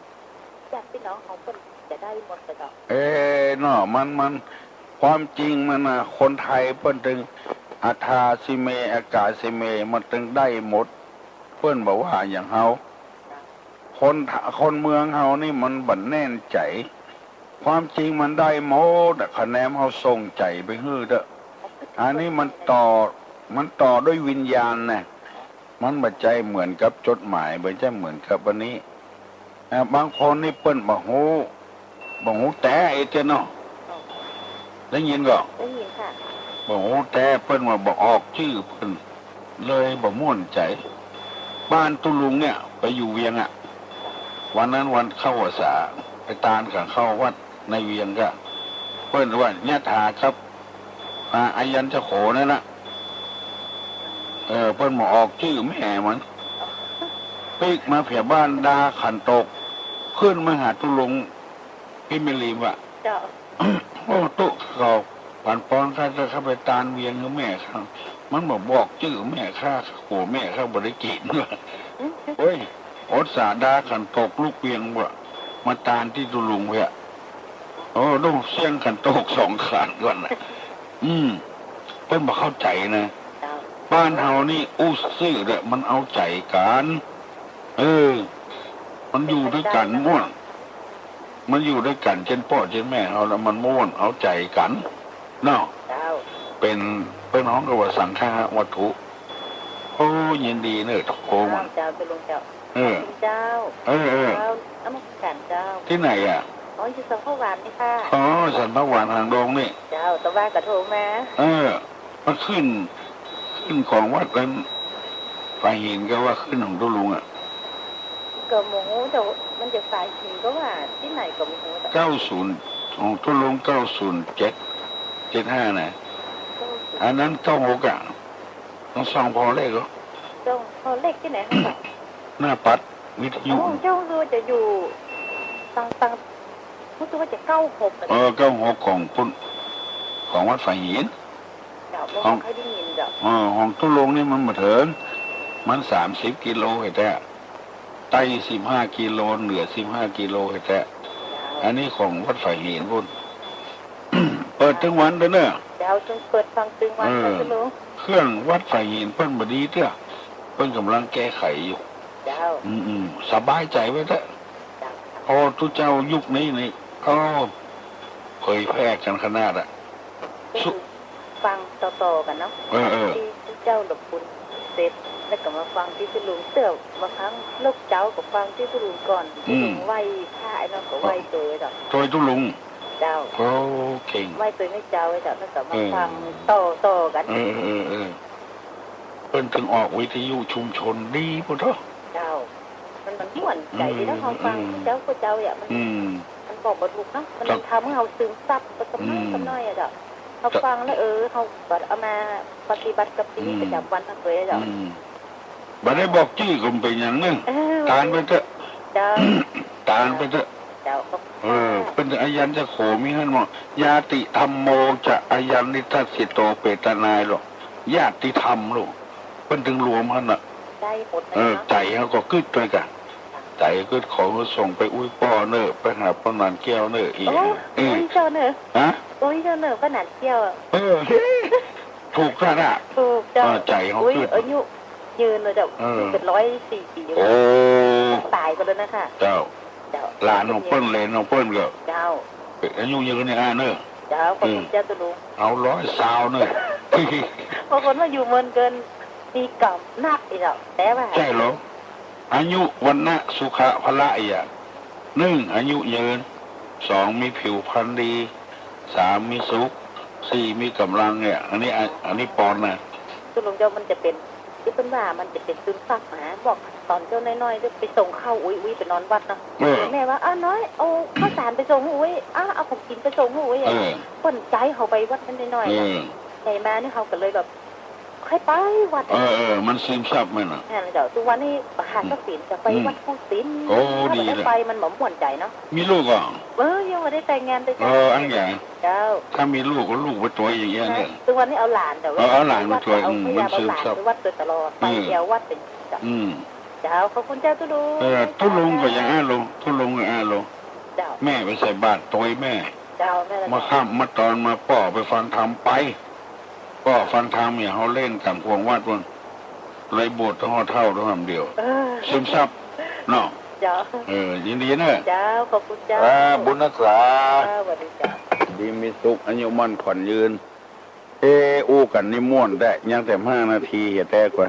ญาติพี่น้องของคนจะได้หมดเลยจ้ะเนาะมันความจริงมันน่ะคนไทยเพิ่นถึงอัฏฐาสิเมอากาสิเมมันถึงได้หมดเพิ่นบอกว่าอย่างเฮาคนเมืองเฮานี่มันบั่นแน่นใจ ความจริงมันได้โมดคะแนนเขาส่งใจไปฮื้อเด้ออันนี้มันต่อด้วยวิญญาณนะมันบัใจเหมือนกับจดหมายบัใจเหมือนกับวันนี้บางคนนี่เปิ้นบ่ฮู้แต่ไอ้เจ้าเนาะได้ยินก็ ได้ยินค่ะ บ่ฮู้แต่เปิ้นว่าบ่ออกชื่อเปิ้นเลยบ่ม่วนใจบ้านตุลุงเนี่ยไปอยู่เวียงอ่ะวันนั้นวันเข้าพรรษาไปตานกับเข้าวัดในเวียงก็เปิ้นว่าเนี่ยทาครับอายันจะโขนั่นนะเปิ้นมาออกชื่อแม่มันปีกมาเผียบ้านดาขันตกขึ้นมาหาตุลุงพี่เมลีว่ะ เจ้า โอ้ตุเขาปันปอนข้าจะเข้าไปตานเวียงกับแม่ข้ามันบอกชื่อแม่ข้าโหแม่ข้าบริกินว่ะโอ้ยอดสาดาขันตกลูกเวียงว่ะมาตานที่ตุลุงเวียโอ้ต้องเสียงขันตก2 ขาก่อนนะเพิ่นบอกเข้าใจนะบ้านเฮานี่อู้ซื่อเนี่ยมันเอาใจกันมันอยู่ด้วยกันม่วนมันอยู่ด้วยกันเช่นพ่อเช่นแม่เฮาแล้วมันม่วนเอาใจกันเนาะเป็นน้องกับว่าสังฆาวัตถุโอ้ยินดีเนอะโคมัน เจ้าไปลงเจ้าเจ้าน้ำมันกันเจ้าที่ไหนอ่ะอ๋ออยู่สัมภาวานนี่ค่ะอ๋อสัมภาวานหางดงนี่เจ้าตะว่ากระโถมามันขึ้นของวัดนั้นฝ่ายหินก็ว่าขึ้นของตุลุงอ่ะก็โมโหแต่มันจะฝ่ายหินก็ว่าที่ไหนก็ไม่รู้90ของตุลุง90775นะอันนั้น96อ่ะต้องส่องพอเลขเหรอต้องพอเลขที่ไหนคะหน้าปัดวิทยุเจ้าดูจะอยู่ตังรู้สึกว่าจะ96 96ของวัดฝ่ายหินของใครได้ยินจ้ะของตุลุงนี่มันมาถึงมัน30 กิโลแต่ใต้15 กิโลเหนือ15 กิโลแต่อันนี้ของวัดฝ่ายหินพุ่นเปิดทั้งวันเลยเนอะเจ้าจงเปิดฟังตึงวันเลยตุลุงเครื่องวัดฝ่ายหินเพิ่นบดีเถอะเพิ่นกำลังแก้ไขอยู่เจ้าสบายใจไว้เถอะพอทุกเจ้ายุคนี้นี่เผยแพร่กันขนาดอะฟังต่อๆกันเนาะที่เจ้าหลบบุญเสร็จแล้วก็มาฟังที่ตุลุงเตื่อบางครั้งลูกเจ้าก็ฟังที่ตุลุงก่อนตุลุงไหวท่าไอ้น้องก็ไหวตัวจ้ะตัวตุลุงเจ้าเก่งไหวตัวไม่เจ้าไอ้จ้ะแล้วก็มาฟังต่อกันเพิ่นถึงออกวิทยุชุมชนดีพุ่นเถอะเจ้ามันม่วนใจดีนะเขาฟังเจ้าก็เจ้าอ่ะมันบอกบ่ถูกเนาะมันทำให้เราซึมซับไปกับน้อยอ่ะจ้ะเขาฟังแล้วเขาบัดเอามาปฏิบัติกับชีวิตประจำวันทั้งเลยจ้ะบัดได้บอกชื่อก็เป็นอย่างนึงตานไปเถอะตานไปเถอะเป็นอายันจะโขมิฮั่นว่ายาติธรรมโมจะอายันนิทัสสิโตเปตนายหรอกญาติธรรมลูกเป็นถึงรวมฮั่นน่ะใจเขาก็กึดไปกันใจก็ขอส่งไปอุ้ยป้อเนอไปหาป้อนานแก้วเนออีกอุ้ยเจ้าเนออุ้ยเจ้าเนอป้อนานแก้วถูกขนาดถูกเจ้าใจเขากึดอายุยืนเลยเจ้าเป็น104 ปีอยู่ตายก็เลยนะคะเจ้าหลานน้องเปิ้ลเลยน้องเปิ้ลก็เจ้าอายุยืนเนี่ยเนอเจ้าขอบคุณเจ้าตุลุงเอา100 เนอบางคนมาอยู่เมินเกินปีกำนักอีกแล้วแต่ว่าใช่หรออายุวันนะสุขะพละ1อายุยืน2มีผิวพรรณดี3มีสุข4มีกำลังเนี่ยอันนี้ปอนนะตุลุงเจ้ามันจะเป็นที่เป็นว่ามันจะเป็นซึมซับหมาบอกตอนเจ้าน้อยๆจะไปส่งข้าวอุ้ยไปนอนวัดนะแม่ว่าน้อยเอาข้าวสารไปส่งอุ้ยเอาของกินไปส่งอุ้ยป้นใจเขาไปวัดนั้นน้อยๆใหญ่มานี่เขาก็เลยแบบใครไปวัดมันซึมซับมันอ่ะเดี๋ยวทุกวันนี้ประหารก็ศีลจะไปวัดผู้ศีลดีเลยไปมันหมม่วนใจเนาะมีลูกอ่ะยังไม่ได้แต่งงานเลยอันใหญ่เจ้าถ้ามีลูกก็ลูกไปตัวอย่างเงี้ยเนี่ยทุกวันนี้เอาหลานแต่ว่าเอาหลานมาตัวมันซึมซับวัดตลอดไปเที่ยววัดเป็นเจ้าขอบคุณเจ้าตุลุงตุลุงก็ยังตุลุงก็แม่ไปใส่บาตรตัวแม่มาข้ามมาตอนมาป่อไปฟังธรรมไปก็ฟังธรรมเนี่ยเขาเล่นกับพวงวัดวันไรบทต้องห่อเท่าต้องทำเดียวซึมซับเนาะ จ้ายินดีเนอะเจ้าขอบคุณเจ้าบุญรักษาสวัสดีจ้าดีมีสุขอายุมั่นขวัญยืนอู้กันนี่ม่วนได้ยังแต่5 นาทีเหี้ยแต่กว่า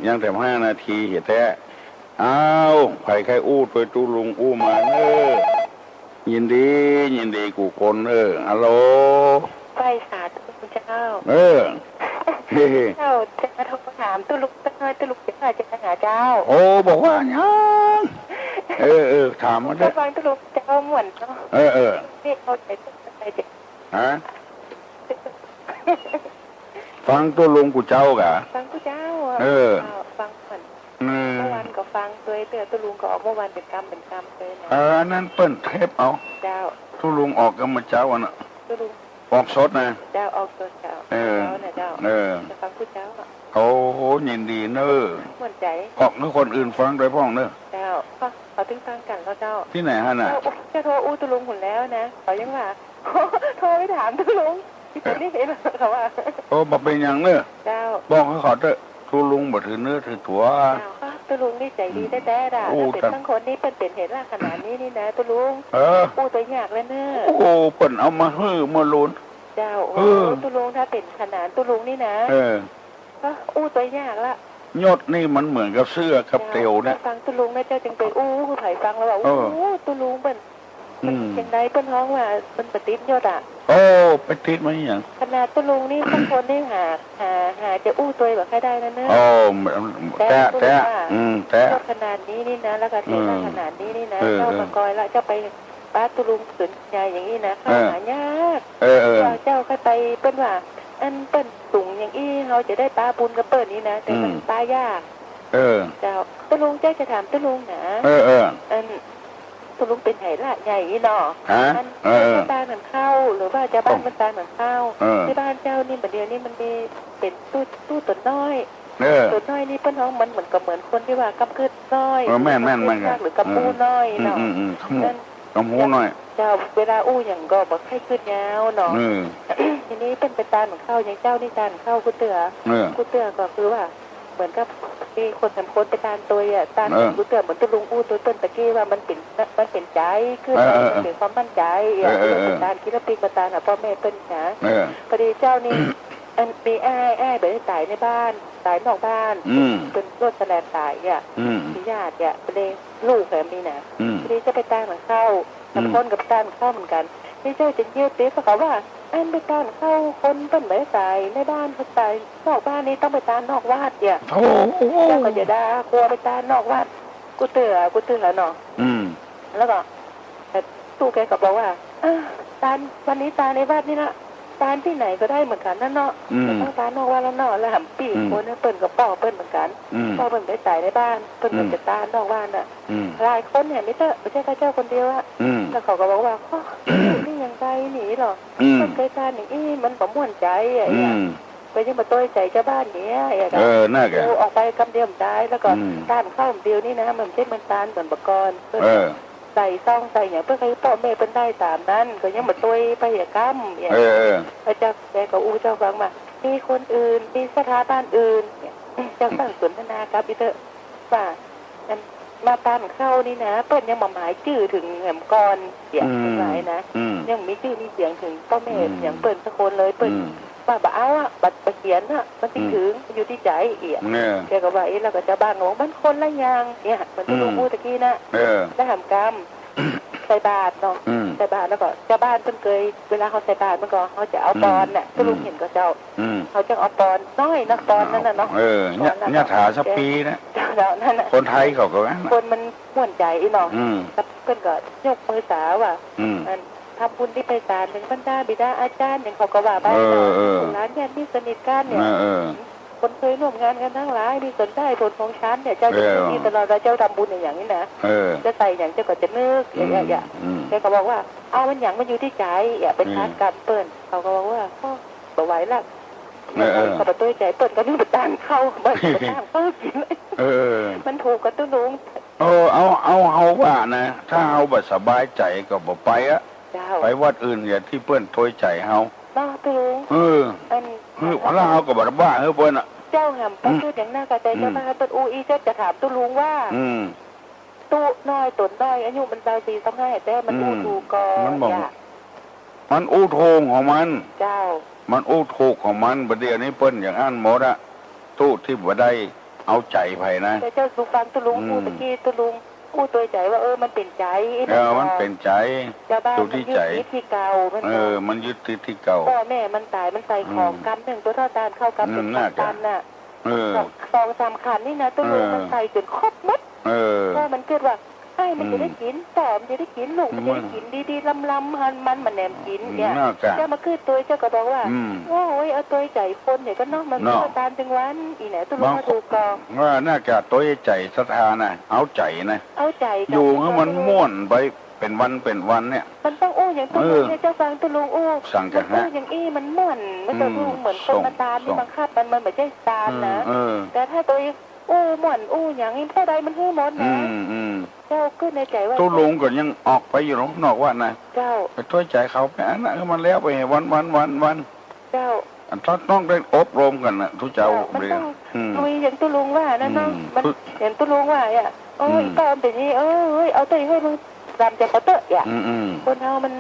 ยังแต่5 นาทีเหี้ยแต่อ้าวไผใครอู้ตัวตู้ลุงอู้มายินดีกูคนฮัลโหลไปสาธุเจ้าเจ้าจะมาโทรถามตุลุกจะมาหาเจ้าโอ้บอกว่ายังถามมาได้ฟังตุลุกเจ้าเหมือนเนาะนี่เขาใจเจ็บฮะฟังตัวลุงกูเจ้ากะฟังกูเจ้าฟังเหมือนเมื่อวันก็ฟังตัวตัวลุงก็ออกเมื่อวันเป็นกรรมเลยนะนั่นเปิ้นเทปเอาเจ้าตัวลุงออกกันมาเจ้าน่ะตัวลุงออกสดนะเจ้าออกสดเจ้านะเจ้าจะฟังกูเจ้าโอ้โหยินดีเนอะเหมือนใจออกนึกคนอื่นฟังโดยพ่องเนอะเจ้าเขาถึงฟังกันเขาเจ้าที่ไหนฮะน่ะจะโทรอู้ตัวลุงหุ่นแล้วนะเขายังว่าโทรไปถามตัวลุงที่ตอนนี้เห็นเขาว่าโอ้บอกเป็นอย่างเนอะเจ้าบอกเขาขอเถอะตัวลุงบ่ถือเนื้อถือตัวตัวลุงนี่ใจดีแท้ๆด่ะเป็นทั้งคนนี่เป็นเห็นว่าขนาดนี้นี่นะตัวลุงอู้ตัวยากแล้วเนอะโอ้เปิ่นเอามามาลุ้นเจ้าตัวลุงถ้าเป็นขนาดตัวลุงนี่นะก็อู้ตัวยากละยศนี่มันเหมือนกับเสื้อกับเตียวนะฟังตัวลุงนะเจ้าจึงไปอู้ไผ่ฟังแล้วว่าอู้ตัวลุงเป็นยังไงเปิ้นท้องว่ามันปฏิทินยศอ่ะโอ้ปฏิทินมันอย่างขนาดตัวลุงนี่บางคนนี่หาจะอู้ตัวแบบใครได้นะเนอะโอ้แต่ขนาดนี้นี่นะแล้วก็เท่ขนาดนี้นี่นะเจ้าตะกอยละเจ้าไปป้าตัวลุงสนใจอย่างนี้นะข้าหายากเจ้าก็ไปเปิ้นว่าอันเปิ้นสูงอย่างอี้เราจะได้ป้าบุญกับเปิ้นนี้นะแต่มันป้ายากเจ้าตัวลุงเจ้าจะถามตัวลุงนะอันตัวลุงเป็นไหล่ใหญ่เนาะมันบ้านเหมือนเข้าหรือว่าจะบ้านมันตาเหมือนเข้าที่บ้านเจ้านี่เหมือนเดียวนี่มันมีเป็นตู้ตัวน้อยตัวน้อยนี่เปิ้นท้องมันเหมือนกับเหมือนคนที่ว่ากำพืชน้อยแม่นหรือกำปูน้อยเนาะกำปูน้อยเจ้าเวลาอู้อย่างก็บอกให้ขึ้นยาวเนาะทีนี้เป็นตาเหมือนเข้าอย่างเจ้านี่ตาเหมือนเข้ากูเตือก็คือว่าเหมือนกับมีคนสำคัญไปตามตัวตามกูเตือเหมือนตัวลุงอู้ตัวต้นตะกี้ว่ามันเป็นใจขึ้นมันเป็นความมั่นใจเป็นตามคิดว่าปีมาตามพ่อแม่เป็นนะพอดีเจ้านี่อันมีอ้ายแบบตายในบ้านตายนอกบ้านเป็นรถแสลงตายมีญาติเป็นลูกแบบนี้นะพอดีจะไปตามเหมือนเข้าสำคัญกับตามเข้าเหมือนกันที่เจ้าจะเยี่ยมเตี้ยเขาว่าอันไปตามเข้าคนเป็นแบบตายในบ้านเขาตายนอกบ้านนี้ต้องไปตามนอกวัดเจ้าก็จะด่ากลัวไปตามนอกวัดกูเตือเนาะแล้วก็ตู้แกก็บอกว่าตามวันนี้ตามในวัดนี่นะตามที่ไหนก็ได้เหมือนกันนั่นเนาะต้องตามนอกวัดแล้วเนาะแล้วหำปีคนนั้นเปิ้นกับป่อเปิ้นเหมือนกันป่อเปิ้นไปตายในบ้านเปิ้นก็จะตามนอกบ้านน่ะหลายคนเนี่ยไม่ใช่ข้าเจ้าคนเดียวอะแล้วเขาก็บอกว่านี่ยังไงหนีหรอมันเคยตามอย่างนี้มันบ่ม่วนใจไปยังมาต้อยใจเจ้าบ้านเนี้ยน่าแกออกไปกำเดียวได้แล้วก็ตามข้าวเดียวนี่นะมันเช่นมันตาลเหมือนบกรใส่ซองใส่อย่างเพื่อให้พ่อแม่เป็นได้ตามนั้นก็ยังมาต้อยไปอย่ากำอย่างพระเจ้าแกก็อู้เจ้าฟังมามีคนอื่นมีสถาบันอื่นเจ้าตั้งสนทนาครับพี่เถอะว่ามาตามเข้านี่นะเปิ้ลยังมาหมายชื่อถึงแหมกรเสียงหลายนะยังมีชื่อมีเสียงถึงพ่อแม่อย่างเปิ้ลสักคนเลยเปิ้ลว่าบ่เอาบัตรเขียนมันติดถึงอยู่ที่ใจแกก็ว่าแล้วก็จะบ้านของบ้านคนละอย่างเนี่ยมันที่ลุงพูดตะกี้นะได้ทำกรรมใส่บาตรเนาะใส่บาตรแล้วก็เจ้าบ้านเพิ่นเคยเวลาเขาใส่บาตรมันก็เขาจะเอาปอนน่ะที่ลุงเห็นก็เจ้าเขาจะเอาปอนน้อยนักปอนนั่นน่ะเนาะเนี่ยถาสักปีนะเจ้านั่นน่ะคนไทยเขาก็ว่าคนมันม่วนใจเนาะแล้วเพิ่นก็ยกมือสาว่าทำบุญที่ไปศาลหนึ่งบรรดาบิดาอาจารย์หนึ่งเขาก็ว่าไปร้านญาติที่สนิทกันเนี่ยคนเคยร่วมงานกันทั้งหลายมีสนได้ผลของฉันเนี่ยเจ้าจะมีตลอดเจ้าทำบุญอย่างนี้นะจะใส่อย่างเจ้าก็จะนึกอย่างแกก็บอกว่าเอามันอย่างมันอยู่ที่ใจอย่าเป็นทางการเปิดเขาก็บอกว่าก็ไหวละก็ไปตัวใจเปิดก็นึกไปตามเข้าไปตามเข้ากินมันถูกกับตุ้ลุงเอาว่านะถ้าเอาแบบสบายใจก็บ่ไปอะไปวัดอื่นอย่าที่เปิ้นโทยใจเฮาบ้าตุ้ลุงแล้วเฮาก็บ่บ้าเปิ้นอ่ะจ เจ้าแหมก็คืออย่างน่ากระใจจะมาเป็นอูอีเจ้าจะถามตุลุงว่าตู้น้อยตนน้อยอายุมันดาวสีสองห้าแต่มันอูถูกกอมันอู้โทงของมันเจ้ามันอู้ถูกของมันประเดี๋ยวนี้เปิ้นอย่างอันหมดอะตู้ที่บ่ได้เอาใจไผ่นะแต่เจ้าสุฟังตุลุงอูตะกี้ตุลุงอูตัวใจว่ามันเป็นใจมันเป็นใจตัวที่ใจที่เก่ามันยึดที่เก่าพ่อแม่มันตายมันใส่ของกำหนึ่งตัวเท่าตาลเข้ากำเป็นตันน่ะ2-3 ขันนี่นะตุลุงมันใส่จนครบมัดพ่อมันเกิดว่าไอ้มันจะได้กินต่อมันจะได้กินลูกมันจะได้กินดีๆลำๆมันแหนมกินเนี่ยเจ้ามาคือตัวเจ้าก็บอกว่าโอ้ยเอาตัวใจคนเนี่ยก็น้องมันเท่าตาลจังวันอีไหนตุลุงมาถูกกองว่าน่าจะตัวใจศรัทธานะเอาใจนะเอาใจอยู่ให้มันม่วนไปเป็นวันเนี่ยมันต้องอู้อย่างตุลุงเนี่ยเจ้าฟังตุลุงอู้สั่งกันนะอย่างมันม่วนมันจะรู้เหมือนคนมาตามที่บังคับมันไม่ใช่ตามนะแต่ถ้าตัวม่วนอย่างนี้เท่าใดมันฮื้อหมดนะเจ้าขึ้นในใจว่าตุลุงก็ยังออกไปอยู่นอกว่านะเจ้าไปตัวใจเขาไปอันนั้นมันแล้วไปวันเจ้าต้องได้อบรมกันนะทุกเจ้าเลยคุยอย่างตุลุงว่านั่นน้องมันเห็นตุลุงว่าโอ้ยก็เป็นนี่เอาตัวให้มึงตามใจเขาเตะคนเฮามัน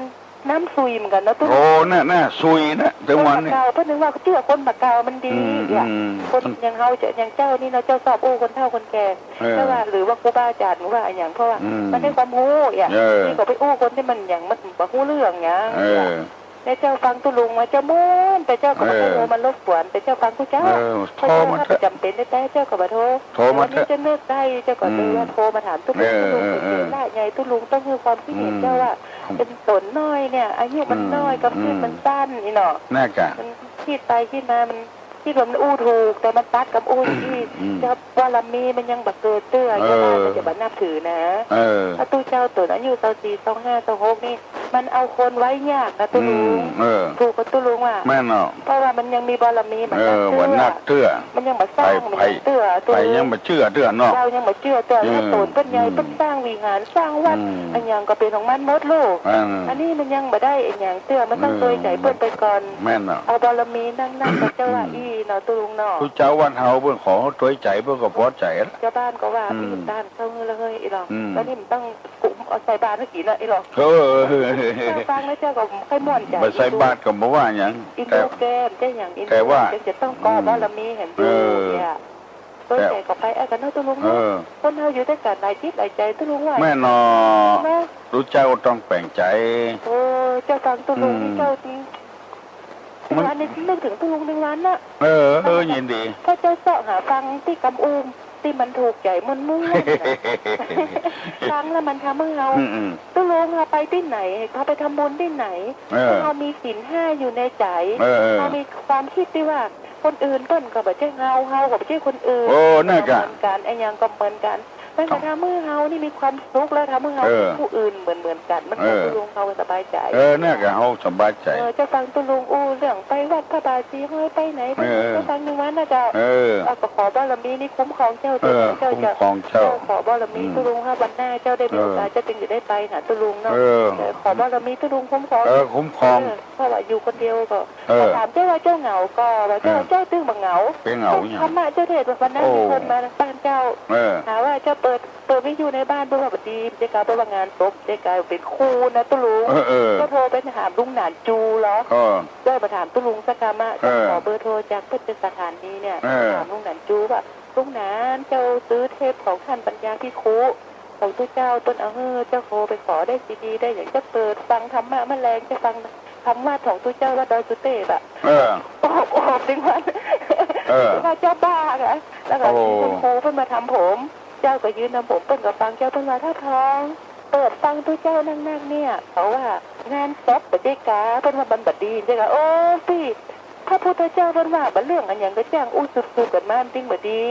น้ำซุยเหมือนกันนะตุลุงโอ้น่าซุยนะถึงวันนี้เพื่อนนึกว่าเชื่อคนปากกามันดีคนอย่างเฮาอย่างเจ้านี่เราเจ้าสอบคนเฒ่าคนแก่เพราะว่าหรือว่าครูบาอาจารย์ว่าอย่างเพราะว่ามันได้ความรู้นี่ก็ไปคนที่มันอย่างมันบ่รู้เรื่องอย่างแต่เจ้าฟังตุลุงมาเจ้าม้วนแต่เจ้าก็มาโทรมันรบกวนแต่เจ้าฟังผู้เจ้าโทรมาจำเป็นแต่เจ้าก็มาโทรมาที่จะเลิกได้เจ้าก็เลยว่าโทรมาถามตุลุงเป็นไรไงตุลุงต้องมีความคิดเห็นเจ้าว่าเป็นตนน้อยเนี่ยอายุมันน้อยกับเพื่อนมันสั้นนี่เนาะน่าจะมันคิดไปคิดมามันที่ผมอู้ถูกแต่มันตัดกับอู้ที่จะว่าลำมีมันยังบักเกิดเตื้อยังไงมันจะบัดนับถือนะถ้าตู้เจ้าตัวนั้นอยู่242526นี่มันเอาคนไว้ยากนะตุลุงถูกกับตุลุงว่าแม่เนาะเพราะว่ามันยังมีบารมีมันนักเตื้อมันยังมาสร้างมันยังเตื้อไปยังมาเชื่อเตื้อเนาะเรายังมาเชื่อเตื้อแล้วตนเป็นใหญ่เป็นสร้างวิหารสร้างวัดอันยังก็เป็นของมันหมดโลกอันนี้มันยังมาได้อย่างเตื้อมันต้องโดยใจเปิ้นไปก่อนแม่เนาะเอาบารมีนั่งกับเจ้าว่าอีเนาะตุลุงเนาะทุกเจ้าวันเฮาเพิ่นขอโดยใจเพิ่นก็พอใจเจ้าบ้านก็ว่าพี่ด้านเข้าเงินเลยอีหรอกแล้วนี่มันต้องกุมเอาใส่บาตรให้กินนะอีหรอกฟังแล้วเจ้าก็ค่อยม่วนใจใส่บาตรก็บ่ว่าหยังแต่แก้มจะอย่างแต่ว่าจะต้องก่อบารมีเห็นดูเนี่ยตัวใจก็ไปกันเนาะตุลุงเนาะคนเฮาอยู่ด้วยกันหลายจิตหลายใจตุลุงว่าแม่นอรู้เจ้าต้องแปลงใจโอ้เจ้าฟังตุลุงนี่เจ้าวันนี้นึกถึงตุลุงในวันน่ะยินดีถ้าเจ้าเสาะหาฟังที่กำอุ้มที่มันถูกใจมันมุ่งฟังแล้วมันทำให้เราตุลุงเราไปที่ไหนเขาไปทำบุญที่ไหนเรามีศีล5อยู่ในใจเรามีความคิดที่ว่าคนอื่นเปิ้นก็บ่ใช่เฮาก็บ่ใช่คนอื่นเหมือนกันไอ้ยังก็เหมือนกันมันก็ทำให้เฮานี่มีความสุขแล้วทำให้เฮาผู้อื่นเหมือนกันมันก็ตุลุงเฮาสบายใจเนี่ยก็เฮาสบายใจจะฟังตุลุงเรื่องไปวัดพระบาทสีห้อยไปไหนก็ฟังนึงว่าน่าจะก็ขอบารมีนี่คุ้มครองเจ้าจะขอบารมีตุลุงวันหน้าเจ้าได้มีโอกาสจะจึงจะได้ไปหาตุลุงเนาะขอบารมีตุลุงคุ้มครองเพราะว่าอยู่คนเดียวก็ถามเจ้าว่าเจ้าเหงาก็ว่าเจ้าตึ้งบ่เหงาธรรมะเจ้าเทศวันนั้นมีคนมาบ้านเจ้าหาว่าเจ้าเปิดไม่อยู่ในบ้านเพื่อแบบดีเจ๊กาเพื่องานศพเจ๊กาเป็นครูนะตุลุงก็โทรไปถามลุงหนานจูเหรอได้มาถามตุลุงสักคำอ่ะขอเบอร์โทรจากเพื่อเป็นสถานนี้เนี่ยถามลุงหนานจูว่าลุงหนานเจ้าซื้อเทปของท่านปัญญาพิคุของตัวเจ้าต้นเจ้าโทรไปขอได้ซีดีได้อย่างจะเปิดฟังธรรมะแมลงจะฟังธรรมะของตัวเจ้าว่าดอยสุเทพอ่ะโอ้จริงวันว่าเจ้าบ้าค่ะแล้วก็คุณครูเพิ่งมาทำผมเจ้าก็ยืนนำผมเปิ้นกับฟังเจ้าเปิ้นว่าถ้าทองเปิดฟังตัวเจ้านั่งเนี่ยเขาว่างานศพปฏิกาเปิ้นว่าบันบัดดีเจ้าก็โอ้พี่พระพุทธเจ้าเปิ้นว่าบัดเรื่องอันอย่างก็จ้างอู้สุดๆกันมาจริงบัดดี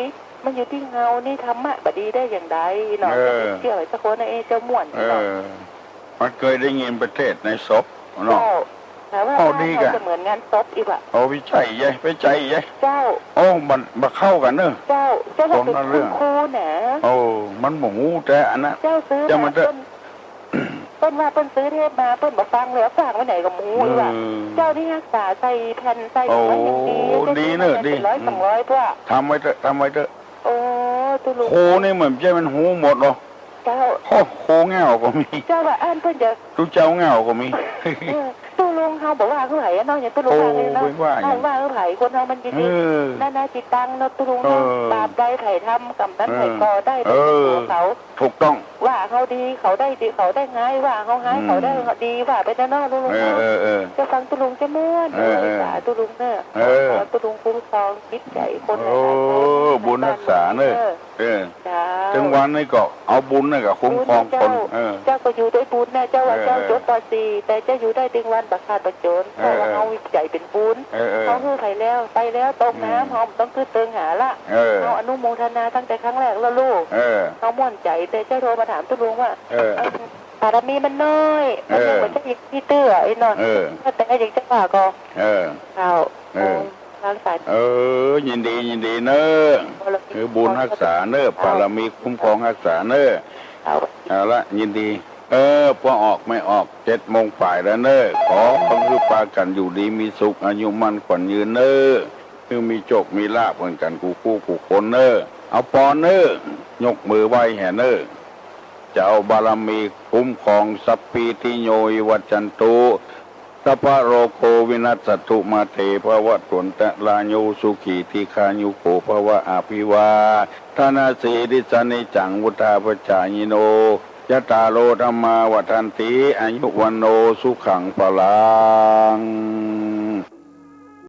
มันอยู่ที่เฮานี่ธรรมะบัดดีได้อย่างไรเนาะเชื่อไว้สักคนนะเจ้าม่วนเนาะมันเคยได้ยินประเทศในศพเนาะแต่ว่าจะเหมือนงานศพอีกอ่ะวิจัยยัยไปใจยัยเจ้ามันมาเข้ากันเนอะเจ้าเป็นครูนะมันหมูแต่อันนั้นเจ้าซื้อมัน ต้นว่าเปิ้นซื้อเทปมาเปิ้นมาฟังแล้วฝากไว้ไหนกับหมูหรือว่าเจ้าที่รักษาใส่แผ่นใส่ไว้อย่างดีดีเนอะดี100-200เพื่อทำไว้เถอะโอ้ตุลุงโคนี่เหมือนใช่มันหูหมดหรอเจ้าโคเงาก็มีเจ้าว่าอ่านเพิ่นจะตุเจ้าเงาก็มีตุลุงเฮาบอกว่าคือไผเนาะอย่างตุลุงว่าเลยเนาะว่าคือไผคนเฮามันดีๆนั่นน่ะจิตตังเนาะตุลุงเนาะบาปใดไผทำกรรมนั้นไผก่อได้เป็นของเขาถูกต้องว่าเขาดีเขาได้ดีเขาได้ง่ายว่าเขาหายเขาได้ดีว่าไปแต่เนาะตุลุงเนาะจะฟังตุลุงจะม่วนสาตุลุงเนาะตุลุงคุ้มครองจิตใจคนหลายๆบุญรักษาเนาะจังวันนี้ก็เอาบุญนี่ก็คุ้มครองคนเจ้าก็อยู่ด้วยบุญนะเจ้าว่าเจ้าจบป.4แต่เจ้าอยู่ได้ถึงวันประคาประโจรเพราะว่าเฮาใจเป็นบุญเฮาคือไปแล้วตกน้ำเฮาต้องคือเติงหาละเฮาอนุโมทนาตั้งแต่ครั้งแรกแล้วลูกเฮาม่วนใจแต่เจ้าโทรมาถามตุลุงว่าบารมีมันน้อยมันยังบ่ใช่ที่เตื้อไอ้น้อยแต่อยากจะว่าก็เอาทางสายยินดีเนอะคือบุญรักษาเนอะบารมีคุ้มครองรักษาเนอะเอาละยินดีพอออกไม่ออก7:00 นแล้วเนอะขอคือปากันอยู่ดีมีสุขอายุมั่นขวัญยืนเนอะคือมีโชคมีลาภเหมือนกันกูคนเนอะเอาปอนเนอะยกมือไหว้แห่เนอะจะเอาบารมีคุ้มครองสัพพิติโยวัจจันตุสัพพะโรโควินัสสตุมาเตภวะตุนตะลาโยสุขีติคายุโกภวะอาภิวาทนาสีริสนิจังวุธาปจายโนยะตาโลธรรมาวัฏันติอายุวันโนสุขังพลัง